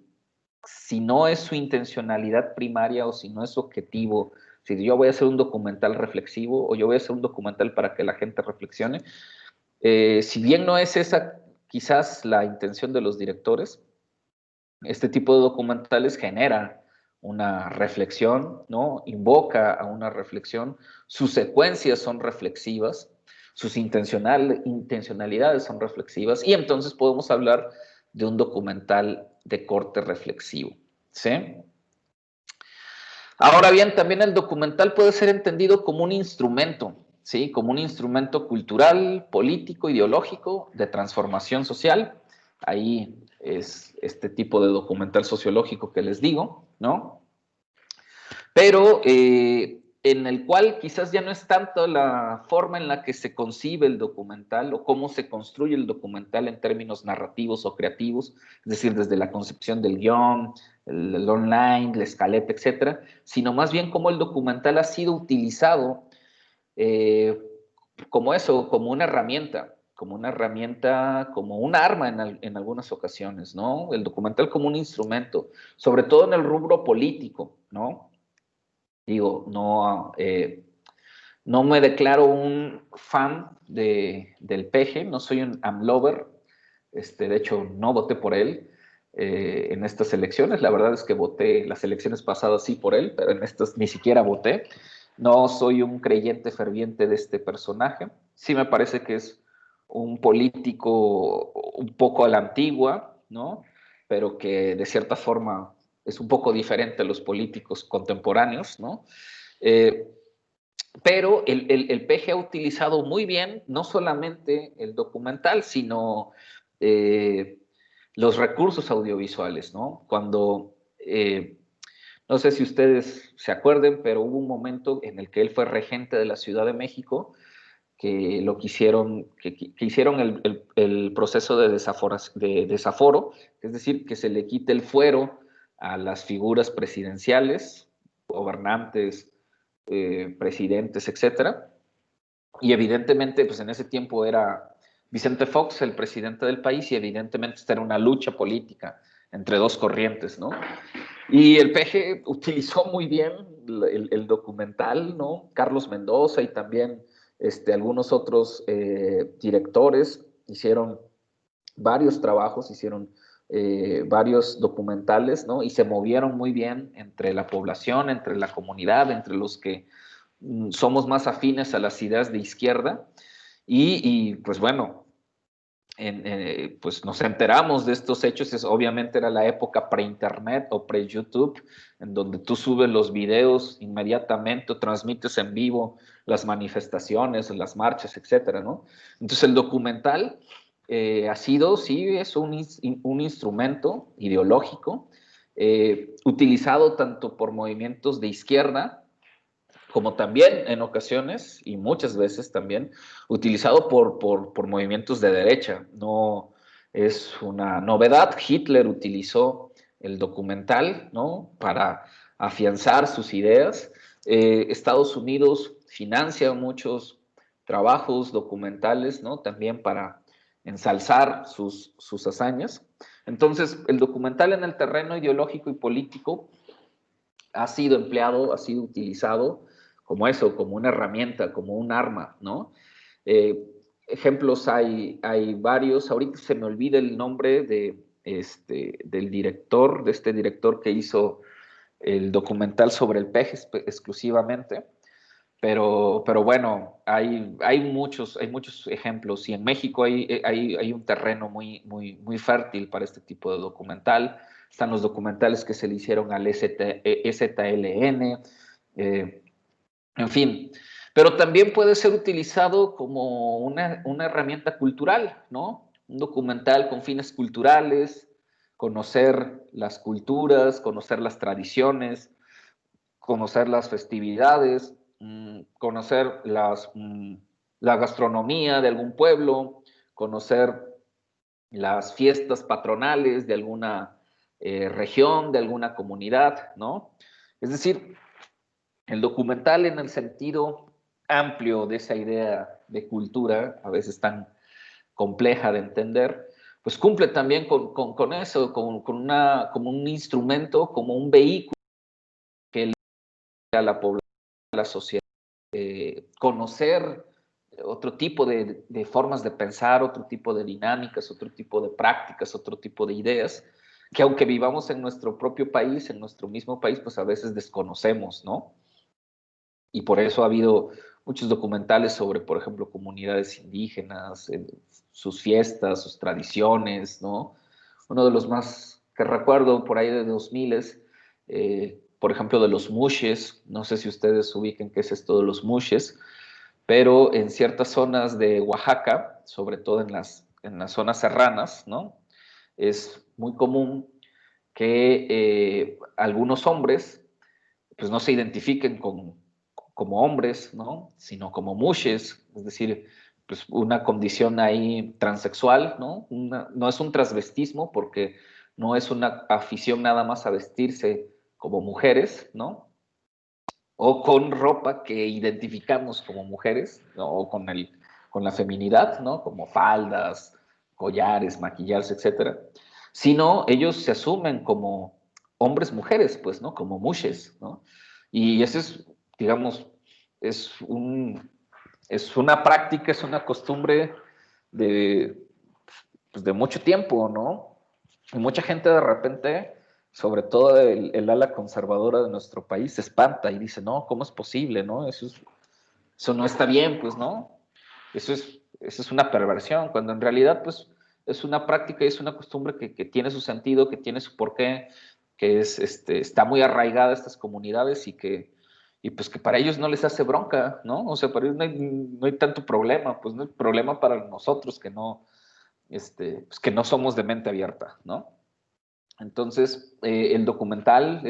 si no es su intencionalidad primaria o si no es su objetivo, si yo voy a hacer un documental reflexivo o yo voy a hacer un documental para que la gente reflexione, si bien no es esa quizás la intención de los directores, este tipo de documentales genera una reflexión, ¿no? Invoca a una reflexión, sus secuencias son reflexivas, sus intencionalidades son reflexivas, y entonces podemos hablar de un documental de corte reflexivo, ¿sí? Ahora bien, también el documental puede ser entendido como un instrumento, ¿sí? Como un instrumento cultural, político, ideológico, de transformación social. Ahí es este tipo de documental sociológico que les digo, ¿no? Pero en el cual quizás ya no es tanto la forma en la que se concibe el documental o cómo se construye el documental en términos narrativos o creativos, es decir, desde la concepción del guión, el online, la escaleta, etcétera, sino más bien cómo el documental ha sido utilizado como eso, como una herramienta, como un arma en algunas ocasiones, ¿no? El documental como un instrumento, sobre todo en el rubro político, ¿no? Digo, no me declaro un fan del Peje, no soy un amlover, de hecho no voté por él en estas elecciones, la verdad es que voté las elecciones pasadas sí por él, pero en estas ni siquiera voté. No soy un creyente ferviente de este personaje, sí me parece que es un político un poco a la antigua, ¿no? Pero que de cierta forma es un poco diferente a los políticos contemporáneos, ¿no? Pero el PG ha utilizado muy bien no solamente el documental, sino los recursos audiovisuales, ¿no? Cuando, no sé si ustedes se acuerden, pero hubo un momento en el que él fue regente de la Ciudad de México, que hicieron el proceso de desaforo, es decir, que se le quite el fuero a las figuras presidenciales, gobernantes, presidentes, etcétera. Y evidentemente, pues en ese tiempo era Vicente Fox el presidente del país y evidentemente esta era una lucha política entre 2 corrientes, ¿no? Y el PG utilizó muy bien el documental, ¿no? Carlos Mendoza y también algunos otros directores hicieron varios trabajos, hicieron varios documentales, ¿no? Y se movieron muy bien entre la población, entre la comunidad, entre los que somos más afines a las ideas de izquierda. Y pues bueno, pues nos enteramos de estos hechos, obviamente era la época pre-internet o pre-YouTube, en donde tú subes los videos inmediatamente o transmites en vivo las manifestaciones, las marchas, etcétera, ¿no? Entonces el documental ha sido, sí, es un instrumento ideológico utilizado tanto por movimientos de izquierda, como también en ocasiones, y muchas veces también, utilizado por movimientos de derecha. No es una novedad. Hitler utilizó el documental, ¿no?, para afianzar sus ideas. Estados Unidos financia muchos trabajos documentales, ¿no?, también para ensalzar sus hazañas. Entonces, el documental en el terreno ideológico y político ha sido empleado, ha sido utilizado como eso, como una herramienta, como un arma, ¿no? Ejemplos hay varios. Ahorita se me olvida el nombre del director, de este director que hizo el documental sobre el peje exclusivamente, pero bueno, hay muchos ejemplos, y en México hay un terreno muy fértil para este tipo de documental. Están los documentales que se le hicieron al EZLN, en fin. Pero también puede ser utilizado como una herramienta cultural, ¿no? Un documental con fines culturales, conocer las culturas, conocer las tradiciones, conocer las festividades, conocer la gastronomía de algún pueblo, conocer las fiestas patronales de alguna región, de alguna comunidad, ¿no? Es decir, el documental en el sentido amplio de esa idea de cultura, a veces tan compleja de entender, pues cumple también con eso, como un instrumento, como un vehículo que le da a la población, a la sociedad, conocer otro tipo de formas de pensar, otro tipo de dinámicas, otro tipo de prácticas, otro tipo de ideas, que aunque vivamos en nuestro propio país, en nuestro mismo país, pues a veces desconocemos, ¿no? Y por eso ha habido muchos documentales sobre, por ejemplo, comunidades indígenas, sus fiestas, sus tradiciones, ¿no? Uno de los más que recuerdo por ahí de 2000, por ejemplo, de los mushes. No sé si ustedes ubiquen qué es esto de los mushes, pero en ciertas zonas de Oaxaca, sobre todo en las zonas serranas, ¿no?, es muy común que algunos hombres pues no se identifiquen como hombres, ¿no?, sino como mushes, es decir, pues una condición ahí transexual, ¿no? No es un transvestismo porque no es una afición nada más a vestirse como mujeres, ¿no?, o con ropa que identificamos como mujeres, ¿no?, o con la feminidad, ¿no?, como faldas, collares, maquillarse, etcétera, sino ellos se asumen como hombres, mujeres, pues, ¿no?, como mushes, ¿no? Y ese es, digamos, es una práctica, es una costumbre de, pues, de mucho tiempo, ¿no? Y mucha gente de repente, sobre todo el ala conservadora de nuestro país, se espanta y dice, no, ¿cómo es posible, no? Eso no está bien, pues, ¿no? Eso es una perversión, cuando en realidad, pues, es una práctica y es una costumbre que tiene su sentido, que tiene su porqué, que está muy arraigada a estas comunidades y pues que para ellos no les hace bronca, ¿no? O sea, para ellos no hay tanto problema, pues no hay problema para nosotros pues que no somos de mente abierta, ¿no? Entonces, el documental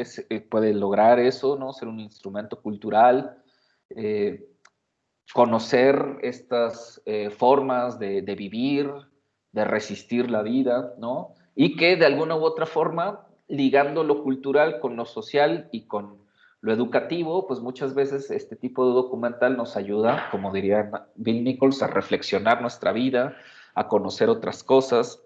puede lograr eso, ¿no? Ser un instrumento cultural, conocer estas formas de vivir, de resistir la vida, ¿no? Y que de alguna u otra forma, ligando lo cultural con lo social y con lo educativo, pues muchas veces este tipo de documental nos ayuda, como diría Bill Nichols, a reflexionar nuestra vida, a conocer otras cosas,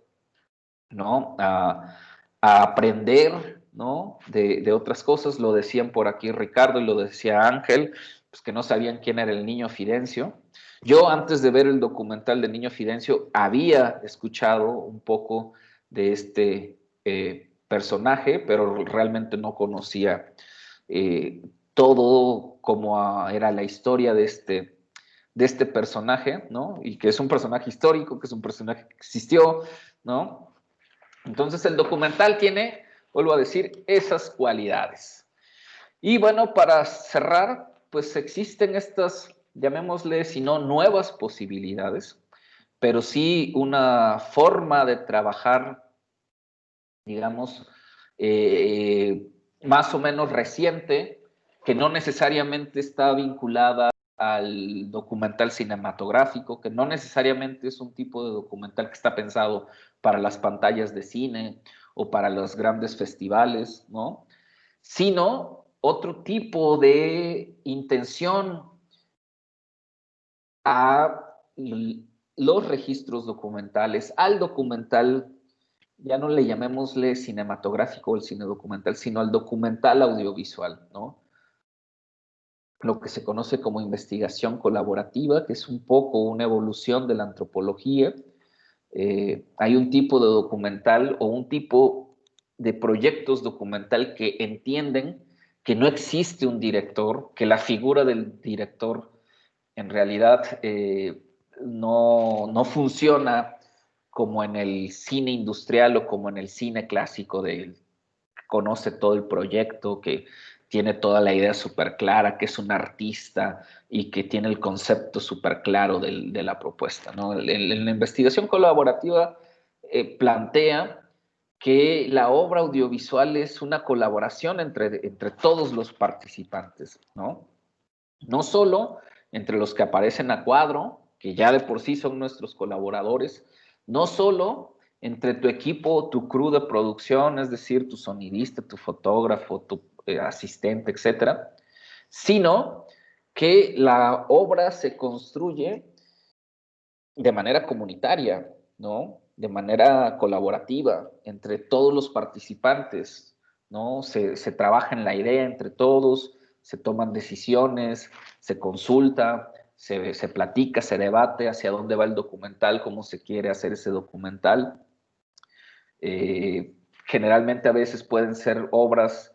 ¿no? A aprender, ¿no?, de otras cosas. Lo decían por aquí Ricardo y lo decía Ángel, pues que no sabían quién era el niño Fidencio. Yo antes de ver el documental de Niño Fidencio había escuchado un poco de este personaje, pero realmente no conocía todo cómo era la historia de de este personaje, ¿no? Y que es un personaje histórico, que es un personaje que existió, ¿no? Entonces el documental tiene, vuelvo a decir, esas cualidades. Y bueno, para cerrar, pues existen estas, llamémosle, si no nuevas posibilidades, pero sí una forma de trabajar, digamos, más o menos reciente, que no necesariamente está vinculada al documental cinematográfico, que no necesariamente es un tipo de documental que está pensado para las pantallas de cine o para los grandes festivales, ¿no? Sino otro tipo de intención a los registros documentales, al documental, ya no le llamémosle cinematográfico o el cine documental, sino al documental audiovisual, ¿no? Lo que se conoce como investigación colaborativa, que es un poco una evolución de la antropología. Hay un tipo de documental o un tipo de proyectos documental que entienden que no existe un director, que la figura del director en realidad no funciona como en el cine industrial o como en el cine clásico de conoce todo el proyecto, que tiene toda la idea súper clara, que es un artista y que tiene el concepto súper claro de la propuesta, ¿no? La investigación colaborativa plantea que la obra audiovisual es una colaboración entre todos los participantes, ¿no? No solo entre los que aparecen a cuadro, que ya de por sí son nuestros colaboradores, no solo entre tu equipo, tu crew de producción, es decir, tu sonidista, tu fotógrafo, tu asistente, etcétera, sino que la obra se construye de manera comunitaria, ¿no? De manera colaborativa entre todos los participantes, ¿no? Se trabaja en la idea entre todos, se toman decisiones, se consulta, se platica, se debate hacia dónde va el documental, cómo se quiere hacer ese documental. Generalmente a veces pueden ser obras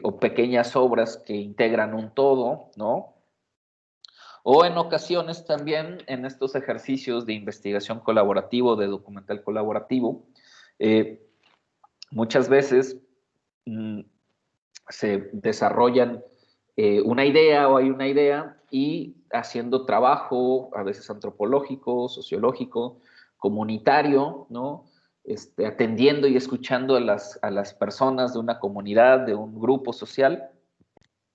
o pequeñas obras que integran un todo, ¿no? O en ocasiones también en estos ejercicios de investigación colaborativo, de documental colaborativo, muchas veces se desarrollan una idea o hay una idea y haciendo trabajo, a veces antropológico, sociológico, comunitario, ¿no? Atendiendo y escuchando a las personas de una comunidad, de un grupo social,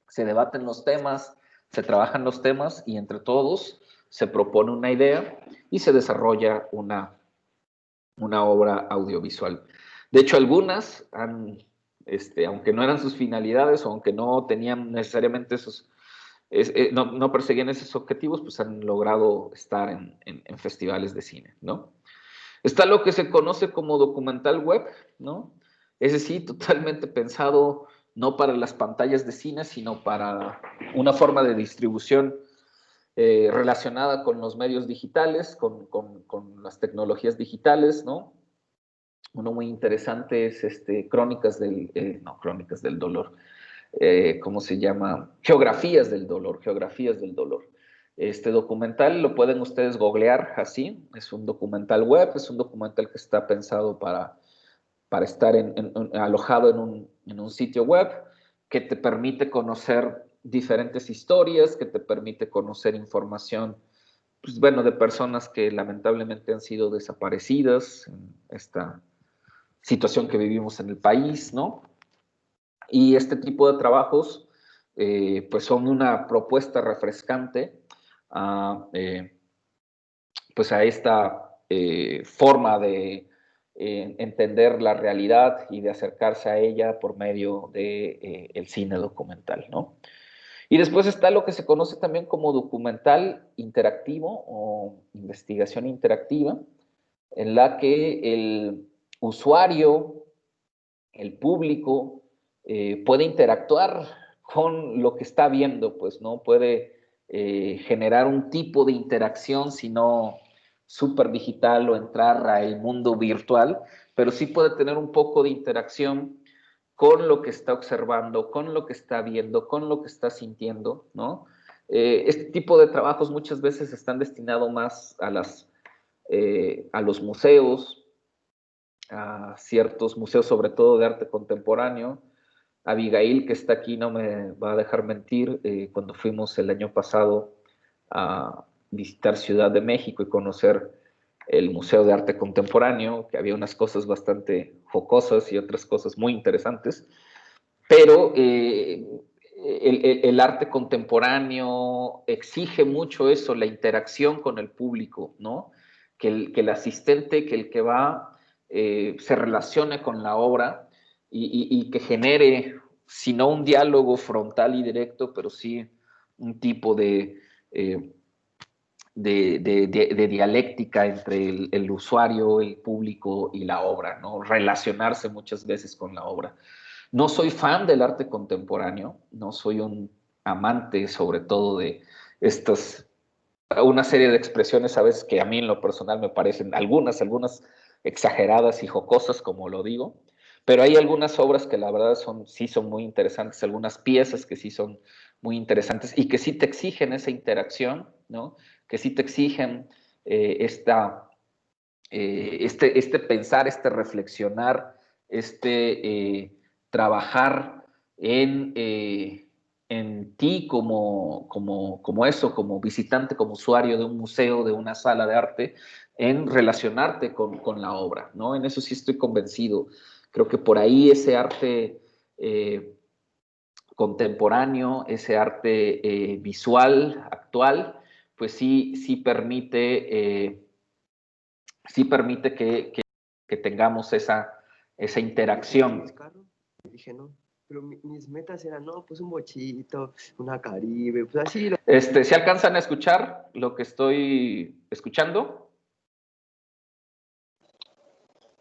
se debaten los temas, se trabajan los temas y entre todos se propone una idea y se desarrolla una obra audiovisual. De hecho, algunas han, aunque no eran sus finalidades o aunque no tenían necesariamente esos, no perseguían esos objetivos, pues han logrado estar en festivales de cine, ¿no? Está lo que se conoce como documental web, ¿no? Es decir, totalmente pensado no para las pantallas de cine, sino para una forma de distribución relacionada con los medios digitales, con las tecnologías digitales, ¿no? Uno muy interesante es Crónicas del Dolor. ¿Cómo se llama? Geografías del Dolor. Este documental lo pueden ustedes googlear así, es un documental web, es un documental que está pensado para estar alojado en un sitio web que te permite conocer diferentes historias, que te permite conocer información, pues bueno, de personas que lamentablemente han sido desaparecidas en esta situación que vivimos en el país, ¿no? Y este tipo de trabajos, pues son una propuesta refrescante pues a esta forma de entender la realidad y de acercarse a ella por medio de el cine documental, ¿no? Y después está lo que se conoce también como documental interactivo o investigación interactiva, en la que el usuario, el público, puede interactuar con lo que está viendo, pues, ¿no? Puede generar un tipo de interacción, si no súper digital o entrar al mundo virtual, pero sí puede tener un poco de interacción con lo que está observando, con lo que está viendo, con lo que está sintiendo, ¿no? Este tipo de trabajos muchas veces están destinados más a los museos, a ciertos museos, sobre todo de arte contemporáneo. Abigail, que está aquí, no me va a dejar mentir, cuando fuimos el año pasado a visitar Ciudad de México y conocer el Museo de Arte Contemporáneo, que había unas cosas bastante jocosas y otras cosas muy interesantes, pero el arte contemporáneo exige mucho eso, la interacción con el público, ¿no? Que el asistente, que el que va, se relacione con la obra y que genere, si no un diálogo frontal y directo, pero sí un tipo de dialéctica entre el usuario, el público y la obra, ¿no? Relacionarse muchas veces con la obra. No soy fan del arte contemporáneo, no soy un amante sobre todo de una serie de expresiones a veces que a mí en lo personal me parecen algunas exageradas y jocosas, como lo digo, pero hay algunas obras que la verdad sí son muy interesantes, algunas piezas que sí son muy interesantes y que sí te exigen esa interacción, ¿no? Que sí te exigen este pensar, este reflexionar, trabajar en ti como eso, como visitante, como usuario de un museo, de una sala de arte, en relacionarte con la obra, ¿no? En eso sí estoy convencido. Creo que por ahí ese arte contemporáneo, ese arte visual, actual, pues sí permite que tengamos esa interacción. Y dije, no, pero mis metas eran, no, pues un bochito, una Caribe, pues así. ¿Se alcanzan a escuchar lo que estoy escuchando?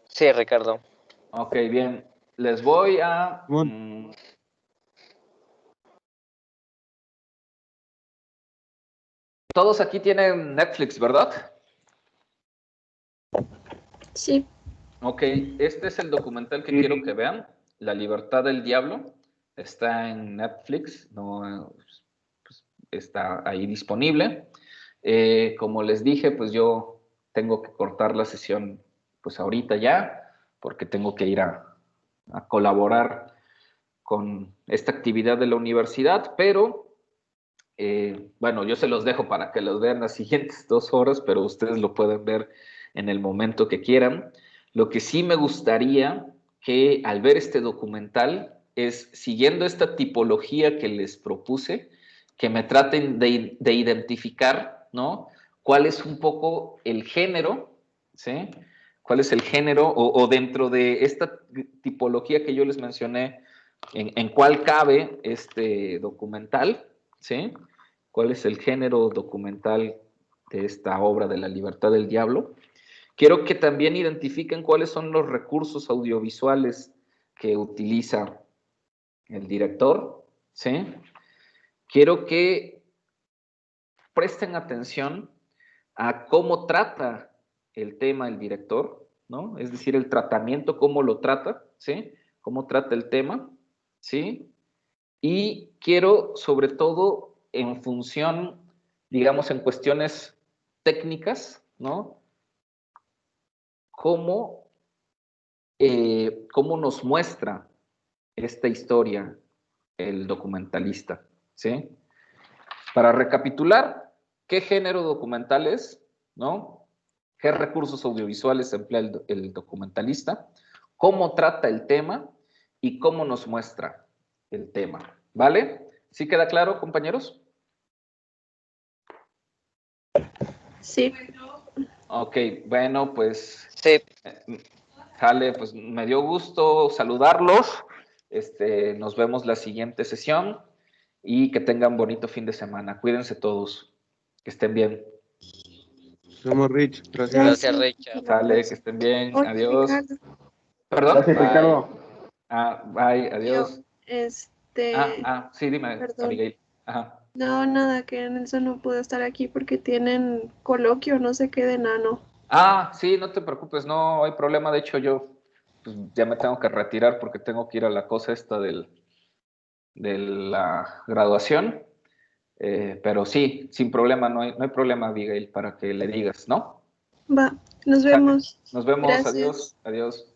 Sí, Ricardo. Ok, bien. Les voy a... Todos aquí tienen Netflix, ¿verdad? Sí. Ok, este es el documental que quiero que vean, La Libertad del Diablo. Está en Netflix, no, pues, está ahí disponible. Como les dije, pues yo tengo que cortar la sesión pues ahorita ya, porque tengo que ir a colaborar con esta actividad de la universidad, pero bueno, yo se los dejo para que los vean las siguientes 2 horas, pero ustedes lo pueden ver en el momento que quieran. Lo que sí me gustaría que al ver este documental es, siguiendo esta tipología que les propuse, que me traten de identificar, ¿no? ¿Cuál es un poco el género, ¿sí? ¿Cuál es el género o dentro de esta tipología que yo les mencioné, en cuál cabe este documental, ¿sí? ¿Cuál es el género documental de esta obra de La Libertad del Diablo? Quiero que también identifiquen cuáles son los recursos audiovisuales que utiliza el director, ¿sí? Quiero que presten atención a cómo trata el tema el director, ¿no? Es decir, el tratamiento, cómo lo trata, ¿sí? Cómo trata el tema, ¿sí? Y quiero, sobre todo, en función, digamos, en cuestiones técnicas, ¿no? Cómo nos muestra esta historia el documentalista, ¿sí? Para recapitular, ¿qué género documental es, ¿no? ¿Qué recursos audiovisuales emplea el documentalista? ¿Cómo trata el tema? Y cómo nos muestra el tema, ¿vale? ¿Sí queda claro, compañeros? Sí. Ok, bueno, pues... Sí. Jale, pues me dio gusto saludarlos. Nos vemos la siguiente sesión y que tengan bonito fin de semana. Cuídense todos. Que estén bien. Somos Rich, gracias. Gracias, Richard. Sale, que estén bien. Oye, Adiós. Ricardo, Perdón. Gracias, Bye. Ricardo. Bye, yo, adiós. Sí, dime, perdón. Abigail. Ajá. No, nada, que Nelson no pudo estar aquí porque tienen coloquio, no sé qué de nano. Sí, no te preocupes, no hay problema. De hecho, yo pues, ya me tengo que retirar porque tengo que ir a la cosa esta de la graduación. Pero sí, sin problema, no hay problema, Abigail, para que le digas, ¿no? Va, nos Sale. vemos. Nos vemos, Gracias. adiós, adiós.